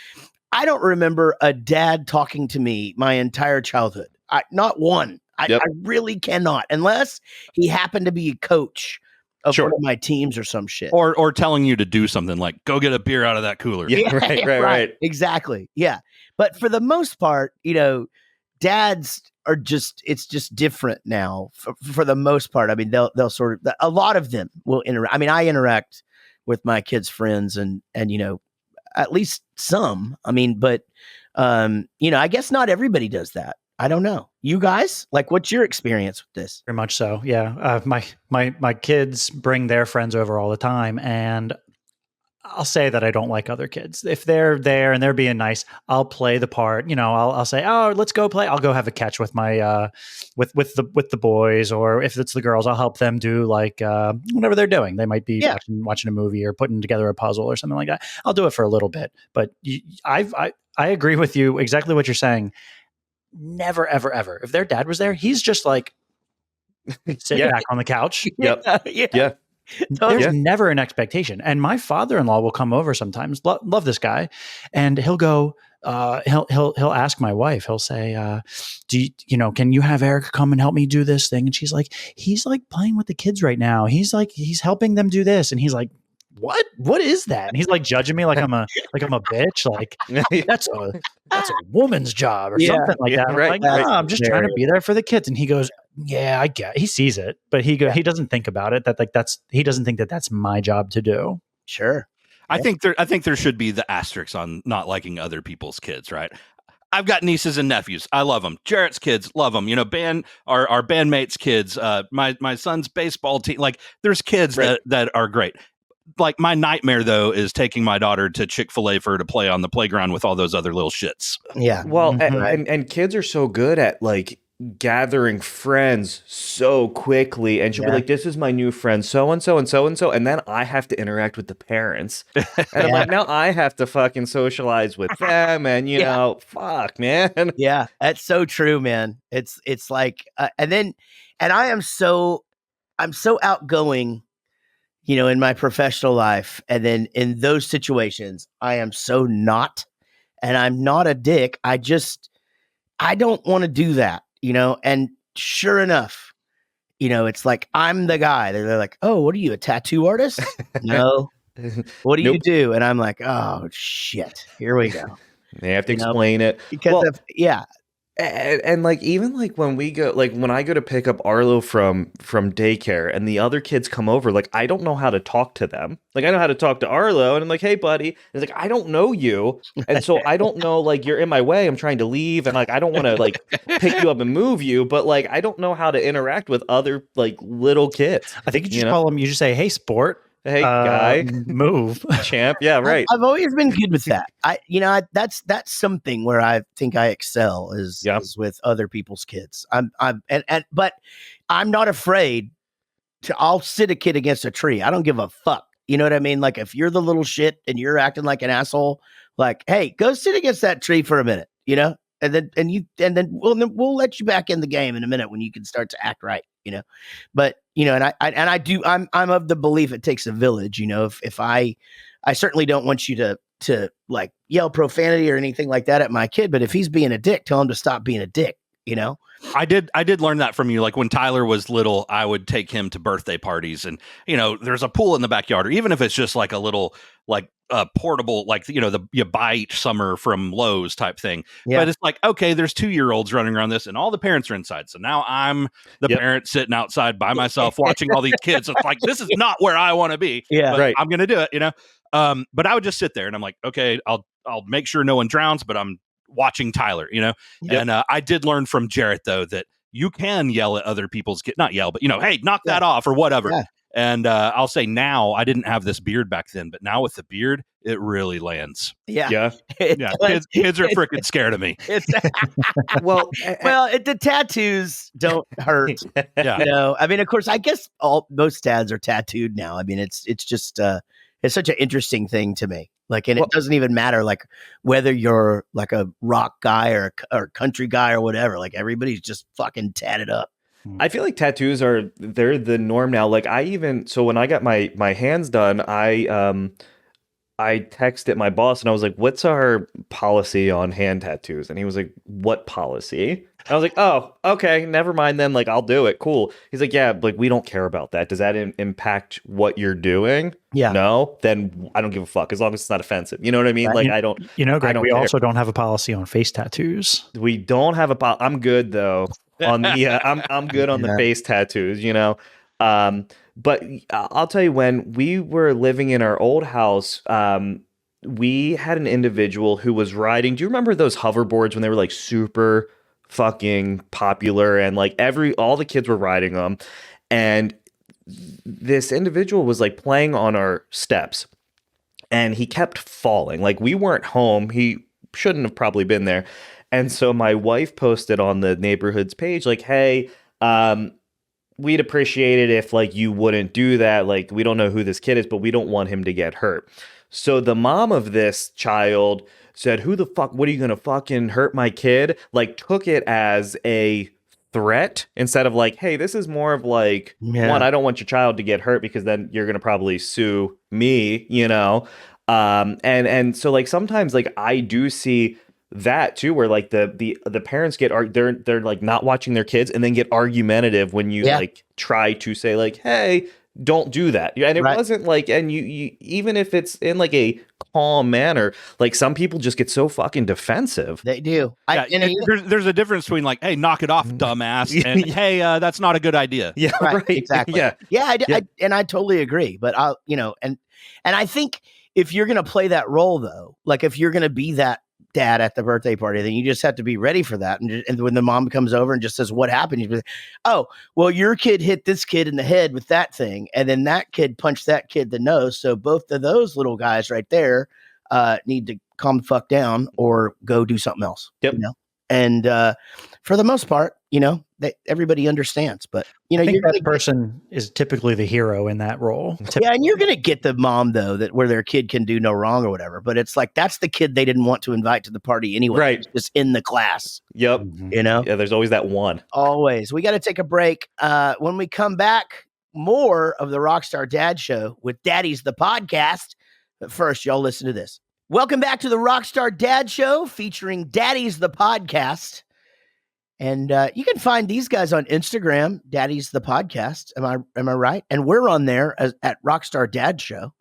Speaker 1: I don't remember a dad talking to me my entire childhood. Not one.
Speaker 2: Yep.
Speaker 1: I really cannot, unless he happened to be a coach of
Speaker 2: Sure.
Speaker 1: one of my teams or some shit.
Speaker 4: Or telling you to do something like go get a beer out of that cooler.
Speaker 2: Yeah, right.
Speaker 1: Exactly. Yeah. But for the most part, you know, dads are it's just different now for the most part. I mean, they'll sort of, a lot of them will interact. I mean, I interact with my kids' friends and, you know, at least some, I mean, but, you know, I guess not everybody does that. I don't know. You guys, like, what's your experience with this?
Speaker 3: Very much so. Yeah. My kids bring their friends over all the time, and I'll say that I don't like other kids. If they're there and they're being nice, I'll play the part. You know, I'll say, "Oh, let's go play." I'll go have a catch with my with the boys, or if it's the girls, I'll help them do like whatever they're doing. They might be watching a movie or putting together a puzzle or something like that. I'll do it for a little bit, but I agree with you exactly what you're saying. never, ever, ever. If their dad was there, he's just like sitting back on the couch.
Speaker 2: Yep. Yeah.
Speaker 3: There's never an expectation. And my father-in-law will come over sometimes. Love this guy, and he'll go. He'll ask my wife. He'll say, can you have Eric come and help me do this thing? And she's like, he's like playing with the kids right now. He's helping them do this, and he's like, what is that? And he's like judging me like I'm a bitch. Like that's a woman's job or something like that. I'm like, no, I'm just trying to be there for the kids. And he goes, yeah, I get it. He sees it, but he doesn't think about it. He doesn't think that that's my job to do.
Speaker 1: Sure.
Speaker 4: I think there should be the asterisk on not liking other people's kids, right? I've got nieces and nephews. I love them. Jaret's kids, love them. Our bandmates' kids. My son's baseball team. Like, there's kids that are great. Like, my nightmare though is taking my daughter to Chick-fil-A for her to play on the playground with all those other little shits.
Speaker 1: Yeah.
Speaker 2: Well, and kids are so good at like gathering friends so quickly, and she'll be like, this is my new friend so and so and so and so, and then I have to interact with the parents, and I'm like, now I have to fucking socialize with them, and you know, fuck, man.
Speaker 1: Yeah, that's so true, man. It's like and I'm so outgoing, in my professional life, and then in those situations I am so not, and I'm not a dick. I don't want to do that. And sure enough, it's like, I'm the guy. They're like, oh, what are you, a tattoo artist? No. What do you do? And I'm like, oh, shit. Here we go.
Speaker 2: They have to explain it.
Speaker 1: Because
Speaker 2: And like, even like when I go to pick up Arlo from daycare and the other kids come over, like, I don't know how to talk to them. Like, I know how to talk to Arlo, and I'm like, hey buddy. And it's like, I don't know you. And so I don't know, like, you're in my way. I'm trying to leave. And like, I don't want to like pick you up and move you, but like, I don't know how to interact with other like little kids.
Speaker 3: I think you just call them, you just say, hey sport.
Speaker 2: Hey guy,
Speaker 3: move,
Speaker 2: champ. Yeah, right.
Speaker 1: I've always been good with that. That's something where I think I excel is with other people's kids. But I'm not afraid I'll sit a kid against a tree. I don't give a fuck. You know what I mean? Like, if you're the little shit and you're acting like an asshole, like, hey, go sit against that tree for a minute, and then we'll let you back in the game in a minute when you can start to act right, But I'm of the belief it takes a village. If I certainly don't want you to like yell profanity or anything like that at my kid, but if he's being a dick, tell him to stop being a dick.
Speaker 4: I did learn that from you. Like, when Tyler was little, I would take him to birthday parties, and there's a pool in the backyard, or even if it's just like a little like portable, like you buy each summer from Lowe's type thing. But it's like, okay, there's 2-year-olds running around this, and all the parents are inside. So now I'm the parent sitting outside by myself watching all these kids. It's like, this is not where I want to be.
Speaker 1: Yeah,
Speaker 4: but I'm gonna do it. But I would just sit there, and I'm like, okay, I'll make sure no one drowns, but I'm watching Tyler, and I did learn from Jaret though that you can yell at other people's kids, not yell, but hey, knock that off or whatever. Yeah. And I'll say now, I didn't have this beard back then, but now with the beard, it really lands.
Speaker 1: Yeah.
Speaker 4: Kids are freaking scared of me.
Speaker 1: The tattoos don't hurt. I mean, of course, I guess most dads are tattooed now. I mean, it's just it's such an interesting thing to me. Like, and it doesn't even matter, like, whether you're like a rock guy or country guy or whatever. Like, everybody's just fucking tatted up.
Speaker 2: I feel like tattoos they're the norm now. Like, so when I got my hands done, I texted my boss and I was like, what's our policy on hand tattoos? And he was like, what policy? And I was like, oh, okay, never mind then. Like, I'll do it. Cool. He's like, yeah, like, we don't care about that. Does that impact what you're doing?
Speaker 1: Yeah.
Speaker 2: No, then I don't give a fuck as long as it's not offensive. You know what I mean? Like, I don't.
Speaker 3: Greg, we also don't have a policy on face tattoos.
Speaker 2: We don't have a I'm good though on the I'm good on the face tattoos. But I'll tell you, when we were living in our old house, we had an individual who was riding. Do you remember those hoverboards when they were like super fucking popular, and like all the kids were riding them, and this individual was like playing on our steps, and he kept falling. Like, we weren't home. He shouldn't have probably been there. And so my wife posted on the neighborhood's page, like, hey, we'd appreciate it if like you wouldn't do that. Like, we don't know who this kid is, but we don't want him to get hurt. So the mom of this child said, who the fuck, what are you going to fucking hurt my kid? Like, took it as a threat instead of like, hey, this is more of like, one, I don't want your child to get hurt because then you're going to probably sue me, you know? And so like sometimes like I do see that too, where like the parents get they're like not watching their kids and then get argumentative when you like try to say like, hey, don't do that. And it wasn't like, and you even if it's in like a calm manner, like some people just get so fucking defensive.
Speaker 1: They do.
Speaker 4: There's a difference between like, hey, knock it off, dumbass, and hey, that's not a good idea.
Speaker 2: Yeah, right.
Speaker 1: Exactly. I totally agree. But I'll, and I think if you're gonna play that role though, like if you're gonna be that dad at the birthday party, then you just have to be ready for that. And when the mom comes over and just says, what happened? You be like, oh, well, your kid hit this kid in the head with that thing. And then that kid punched that kid in the nose. So both of those little guys right there need to calm the fuck down or go do something else.
Speaker 2: Yep.
Speaker 1: And for the most part, everybody understands, but
Speaker 3: I think that person is typically the hero in that role.
Speaker 1: Yeah, and you're gonna get the mom though where their kid can do no wrong or whatever. But it's like that's the kid they didn't want to invite to the party anyway.
Speaker 2: Right,
Speaker 1: it's just in the class.
Speaker 2: Yep.
Speaker 1: Yeah,
Speaker 2: there's always that one.
Speaker 1: Always. We got to take a break. When we come back, more of the Rockstar Dad Show with Daddies the Podcast. But first, y'all listen to this. Welcome back to the Rockstar Dad Show featuring Daddies the Podcast. And you can find these guys on Instagram, Daddies the Podcast. Am I right? And we're on there at Rockstar Dad Show.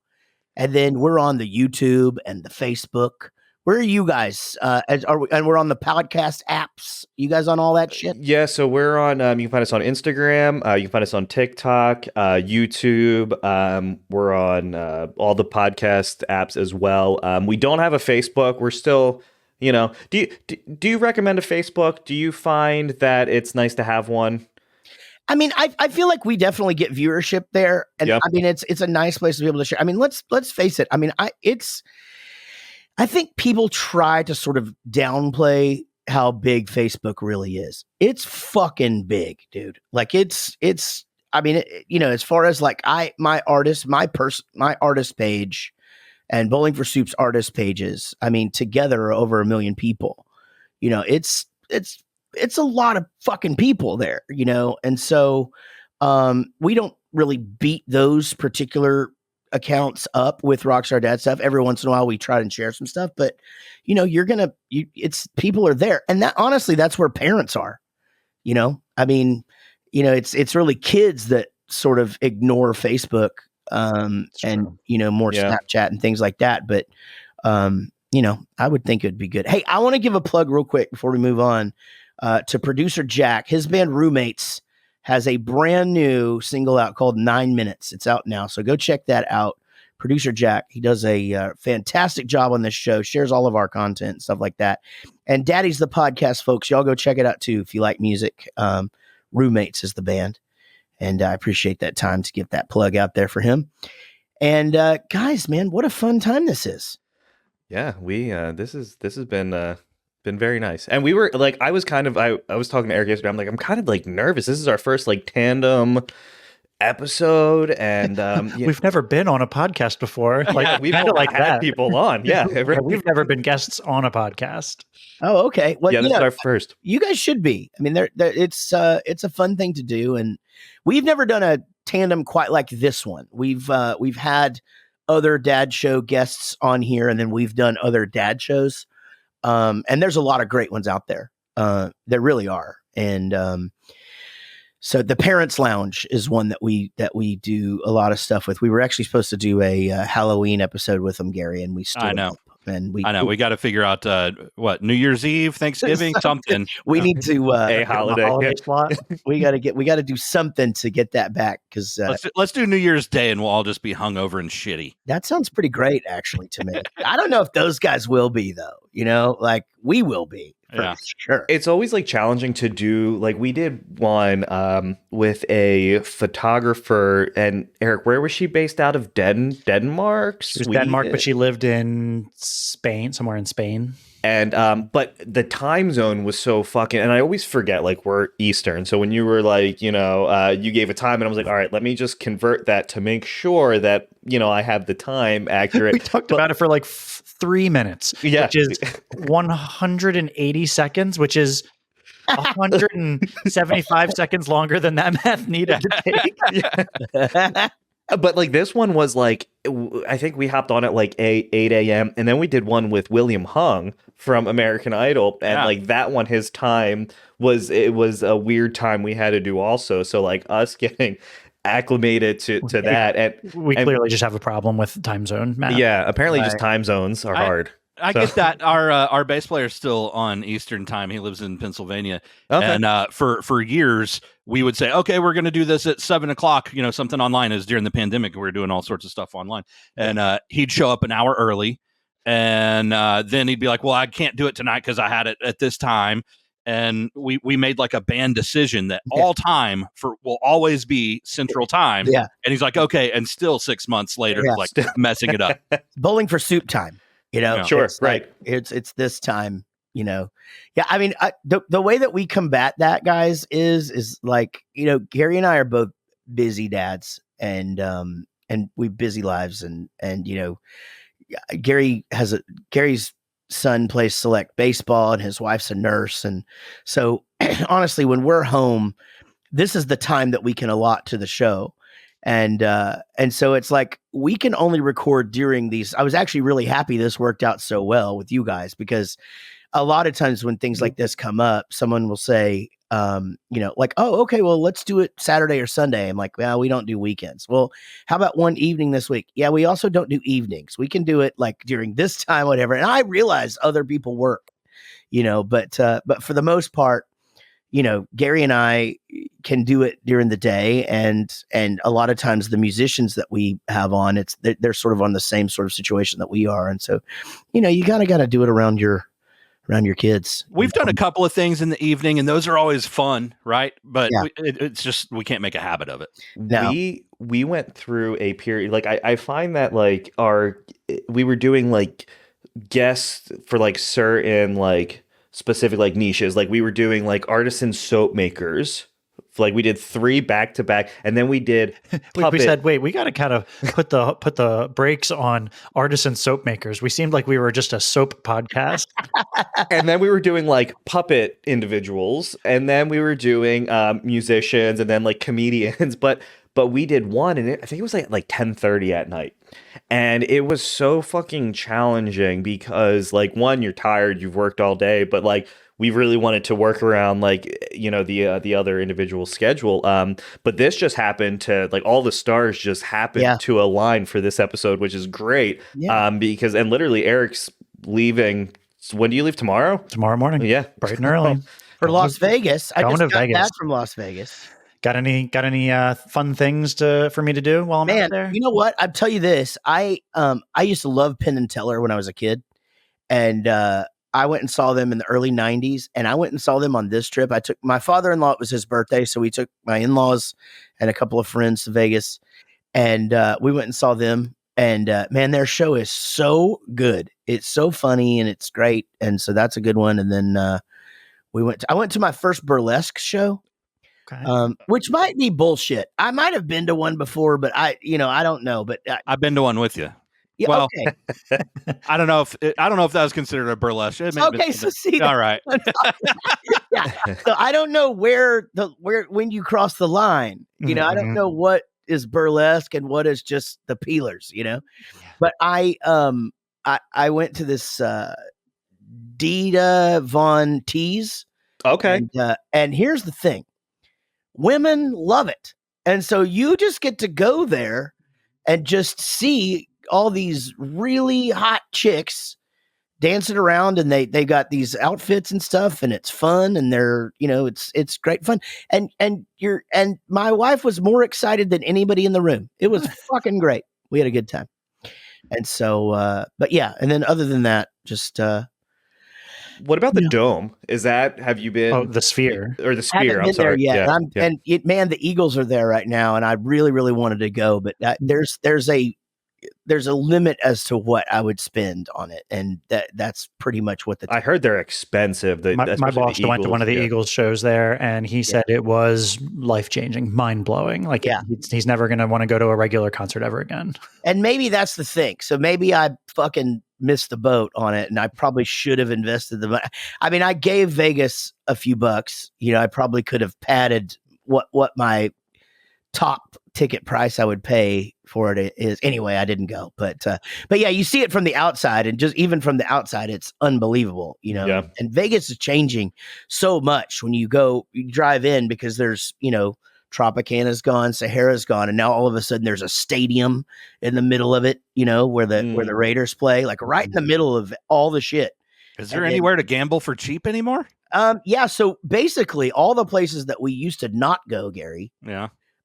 Speaker 1: And then we're on the YouTube and the Facebook. Where are you guys? And we're on the podcast apps. You guys on all that shit?
Speaker 2: Yeah, so we're on, you can find us on Instagram. You can find us on TikTok, YouTube. We're on all the podcast apps as well. We don't have a Facebook. We're still... do you recommend a Facebook? Do you find that it's nice to have one?
Speaker 1: I mean, I feel like we definitely get viewership there, and I mean, it's a nice place to be able to share. I mean, let's face it. I mean, I think people try to sort of downplay how big Facebook really is. It's fucking big, dude. Like it's. I mean, as far as like my artist page. And Bowling for Soup's artist pages, I mean, together are over 1 million people. It's a lot of fucking people there, and so we don't really beat those particular accounts up with Rockstar Dad stuff. Every once in a while we try and share some stuff, but it's people are there. And that honestly, that's where parents are, I mean, it's really kids that sort of ignore Facebook. And more Snapchat and things like that. But, I would think it'd be good. Hey, I want to give a plug real quick before we move on, to producer Jack. His band Roommates has a brand new single out called 9 Minutes. It's out now. So go check that out. Producer Jack, he does a fantastic job on this show, shares all of our content and stuff like that. And Daddies the Podcast, folks, y'all go check it out too. If you like music, Roommates is the band. And I appreciate that time to get that plug out there for him. And guys, man, what a fun time this is.
Speaker 2: Yeah, we this has been very nice. And we were like, I was talking to Eric yesterday. I'm like, I'm kind of like nervous. This is our first like tandem episode, and
Speaker 3: we've never been on a podcast before. Like
Speaker 2: we've kind of like had people on. Yeah,
Speaker 3: we've never been guests on a podcast.
Speaker 1: Oh, okay. Well,
Speaker 2: this is our first.
Speaker 1: You guys should be. I mean, it's a fun thing to do, and we've never done a tandem quite like this one. We've had other dad show guests on here, and then we've done other dad shows. And there's a lot of great ones out there. There really are. And so the Parents Lounge is one that we do a lot of stuff with. We were actually supposed to do a Halloween episode with them, Gary, and we still
Speaker 4: I know.
Speaker 1: And
Speaker 4: I know we got to figure out what New Year's Eve, Thanksgiving, something.
Speaker 1: We need to
Speaker 2: a holiday
Speaker 3: slot.
Speaker 1: we got to do something to get that back, because
Speaker 4: let's do New Year's Day and we'll all just be hungover and shitty.
Speaker 1: That sounds pretty great, actually, to me. I don't know if those guys will be though. Like we will be. For sure.
Speaker 2: It's always like challenging to do. Like we did one with a photographer, and Eric, where was she based out of? Denmark?
Speaker 3: She was Denmark, but she lived in Spain, somewhere in Spain.
Speaker 2: And but the time zone was so fucking, and I always forget, like, we're Eastern. So when you were like, you gave a time, and I was like, all right, let me just convert that to make sure that, I have the time accurate.
Speaker 3: We talked about it for like 3 minutes, which is 180 seconds, which is 175 seconds longer than that math needed to take.
Speaker 2: But like this one was like, I think we hopped on at like 8 a.m. and then we did one with William Hung from American Idol, and like that one, his time was a weird time we had to do also. So like us getting acclimated to that, and
Speaker 3: we clearly just have a problem with time zone math.
Speaker 2: Yeah, apparently just time zones are hard.
Speaker 4: I get that. Our bass player is still on Eastern time. He lives in Pennsylvania, and for years we would say, okay, we're going to do this at 7:00. Something online. Is during the pandemic, we were doing all sorts of stuff online, and he'd show up an hour early, and then he'd be like, well, I can't do it tonight because I had it at this time. And we made like a band decision that all time will always be Central Time.
Speaker 1: Yeah.
Speaker 4: And he's like, okay, and still 6 months later, like messing it up.
Speaker 1: Bowling for soup time.
Speaker 2: Sure,
Speaker 1: it's right. It's this time, Yeah, I mean, the way that we combat that, guys, is like, Gary and I are both busy dads, and we busy lives, and Gary's son plays select baseball, and his wife's a nurse, and so honestly, when we're home, this is the time that we can allot to the show. And so it's like we can only record during these. I was actually really happy this worked out so well with you guys, because a lot of times when things like this come up, someone will say, like, oh, okay, well, let's do it Saturday or Sunday. I'm like, well, we don't do weekends. Well, how about one evening this week? Yeah, we also don't do evenings. We can do it like during this time, whatever. And I realize other people work, but for the most part, Gary and I can do it during the day, and a lot of times the musicians that we have on, they're sort of on the same sort of situation that we are, and so you got to do it around your kids.
Speaker 4: We've done a couple of things in the evening, and those are always fun, right? But it's just we can't make a habit of it.
Speaker 1: No.
Speaker 2: We went through a period, like I find that like we were doing like guests for like certain like specific like niches. Like we were doing like artisan soap makers. Like we did 3 back to back, and then we did
Speaker 3: we said, wait, we got to kind of put the brakes on artisan soap makers. We seemed like we were just a soap podcast.
Speaker 2: And then we were doing like puppet individuals, and then we were doing musicians, and then like comedians. But we did one, and I think it was like 10:30 at night. And it was so fucking challenging because like, one, you're tired, you've worked all day, but like we really wanted to work around like, the other individual schedule. But this just happened to like all the stars just happened to align for this episode, which is great. Yeah. Because literally Eric's leaving. When do you leave tomorrow?
Speaker 3: Tomorrow morning.
Speaker 2: Yeah.
Speaker 3: Bright and early.
Speaker 1: For Las Vegas. I just got
Speaker 3: Vegas.
Speaker 1: back from Las Vegas.
Speaker 3: Got any fun things for me to do while I'm out there?
Speaker 1: You know what? I'll tell you this. I used to love Penn and Teller when I was a kid, and I went and saw them in the early 90s, and I went and saw them on this trip. I took my father-in-law, it was his birthday, so we took my in-laws and a couple of friends to Vegas, and we went and saw them, and man, their show is so good. It's so funny, and it's great, and so that's a good one. And then I went to my first burlesque show. Okay. Which might be bullshit. I might have been to one before, but I don't know. But
Speaker 4: I've been to one with you.
Speaker 1: Yeah,
Speaker 4: well,
Speaker 1: okay.
Speaker 4: I don't know if that was considered a burlesque.
Speaker 1: Okay, so see,
Speaker 4: all right.
Speaker 1: Yeah. So I don't know where when you cross the line. I don't know what is burlesque and what is just the peelers. But I went to this Dita Von Teese.
Speaker 2: Okay.
Speaker 1: And here's the thing. Women love it. And so you just get to go there and just see all these really hot chicks dancing around, and they got these outfits and stuff, and it's fun, and they're, it's great fun. And my wife was more excited than anybody in the room. It was fucking great. We had a good time. And so, but yeah. And then other than that, just,
Speaker 2: what about the Dome? Have you been?
Speaker 3: Oh, the Sphere.
Speaker 2: Or the Sphere, I'm sorry.
Speaker 1: Yeah. And the Eagles are there right now, and I really, really wanted to go, but there's a there's a limit as to what I would spend on it, and that's pretty much what
Speaker 2: I heard they're expensive.
Speaker 3: My boss went to one of the Eagles shows there, and he said it was life-changing, mind-blowing. Like he's never going to want to go to a regular concert ever again.
Speaker 1: And maybe that's the thing. So maybe I fucking missed the boat on it, and I probably should have invested the money. I mean, I gave Vegas a few bucks. You know, I probably could have padded what my top ticket price I would pay for it is. Anyway, I didn't go, but yeah, you see it from the outside, and just even from the outside, it's unbelievable, you know.
Speaker 2: Yeah.
Speaker 1: And Vegas is changing so much when you drive in, because there's, you know, Tropicana's gone, Sahara's gone, and now all of a sudden there's a stadium in the middle of it, you know, where the Raiders play, like right in the middle of all the shit.
Speaker 4: Is there anywhere to gamble for cheap anymore?
Speaker 1: Yeah. So basically, all the places that we used to not go, Gary,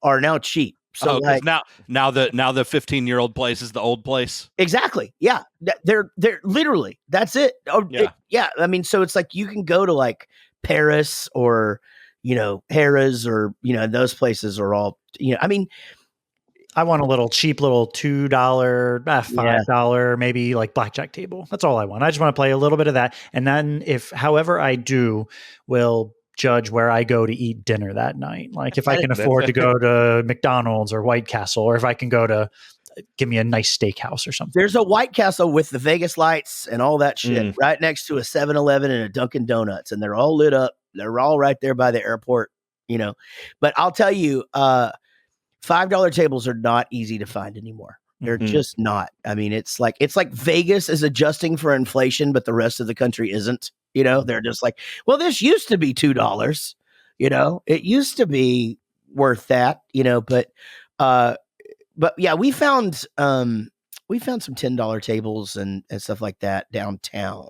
Speaker 1: are now cheap. So like,
Speaker 4: now the 15-year-old place is the old place.
Speaker 1: Exactly. Yeah. They're literally, that's it. Oh, yeah. I mean, so it's like you can go to like Paris or, you know, Harrah's, or, you know, those places are all, you know, I mean,
Speaker 3: I want a little cheap little $2, $5, maybe like blackjack table. That's all I want. I just want to play a little bit of that. And then however I do, will judge where I go to eat dinner that night. Like if I can afford to go to McDonald's or White Castle, or if I can go to give me a nice steakhouse or something.
Speaker 1: There's a White Castle with the Vegas lights and all that shit right next to a 7-Eleven and a Dunkin' Donuts, and they're all lit up. They're all right there by the airport, you know. But I'll tell you, $5 tables are not easy to find anymore. They're just not. I mean, it's like Vegas is adjusting for inflation, but the rest of the country isn't. You know, they're just like, well, this used to be $2. You know, it used to be worth that. You know, but yeah, we found some $10 tables and stuff like that downtown.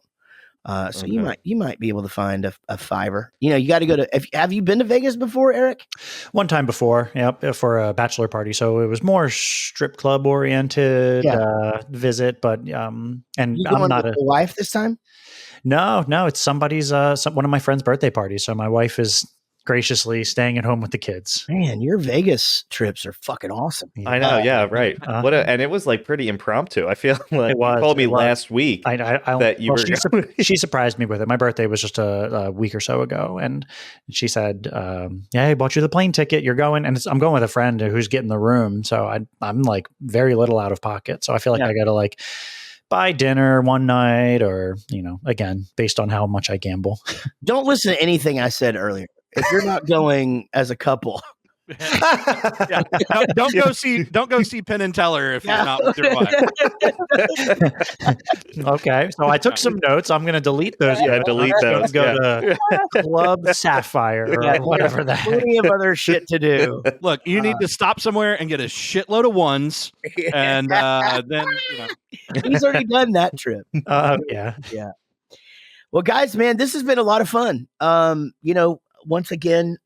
Speaker 1: So you might be able to find a $5. You know, you got to go to. Have you been to Vegas before, Eric?
Speaker 3: One time before, for a bachelor party. So it was more strip club oriented visit. But and I'm not a
Speaker 1: wife this time.
Speaker 3: No, it's somebody's one of my friend's birthday parties. So my wife is graciously staying at home with the kids.
Speaker 1: Man, your Vegas trips are fucking awesome.
Speaker 2: I know, yeah, right. And it was like pretty impromptu. I feel like you told me last week that you were.
Speaker 3: She surprised me with it. My birthday was just a week or so ago, and she said, "Yeah, I bought you the plane ticket. You're going." And I'm going with a friend who's getting the room, so I'm like very little out of pocket. So I feel like I got to like buy dinner one night, or, you know, again, based on how much I gamble.
Speaker 1: Don't listen to anything I said earlier. If you're not going as a couple,
Speaker 4: don't go see Penn and Teller if you're not with your wife.
Speaker 3: Okay, so I took some notes. I'm going to delete those.
Speaker 2: Delete those.
Speaker 3: Go to Club Sapphire or whatever that.
Speaker 1: Plenty of other shit to do.
Speaker 4: Look, you need to stop somewhere and get a shitload of ones, and then
Speaker 1: he's already done that trip.
Speaker 3: Yeah.
Speaker 1: Well, guys, man, this has been a lot of fun. You know. Once again,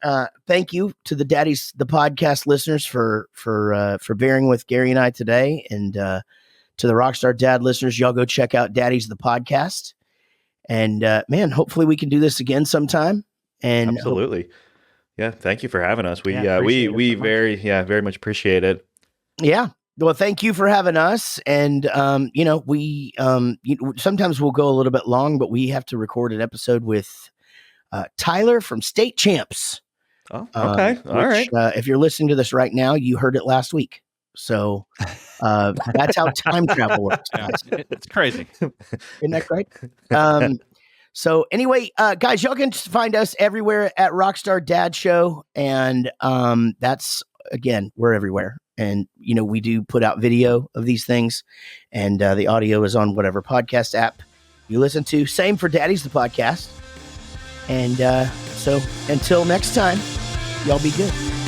Speaker 1: thank you to the Daddies, the podcast listeners for bearing with Gary and I today, and to the Rockstar Dad listeners, y'all go check out Daddies, the podcast. And man, hopefully we can do this again sometime. And
Speaker 2: absolutely, yeah. Thank you for having us. We very much appreciate it.
Speaker 1: Yeah. Well, thank you for having us. And you know, we sometimes we'll go a little bit long, but we have to record an episode with Tyler from State Champs.
Speaker 2: Oh, okay. All right.
Speaker 1: If you're listening to this right now, you heard it last week. So that's how time travel works.
Speaker 4: It's crazy.
Speaker 1: Isn't that great? So anyway, guys, y'all can find us everywhere at Rockstar Dad Show. And that's, again, we're everywhere. And, you know, we do put out video of these things, and the audio is on whatever podcast app you listen to. Same for Daddies, the podcast. And so until next time, y'all be good.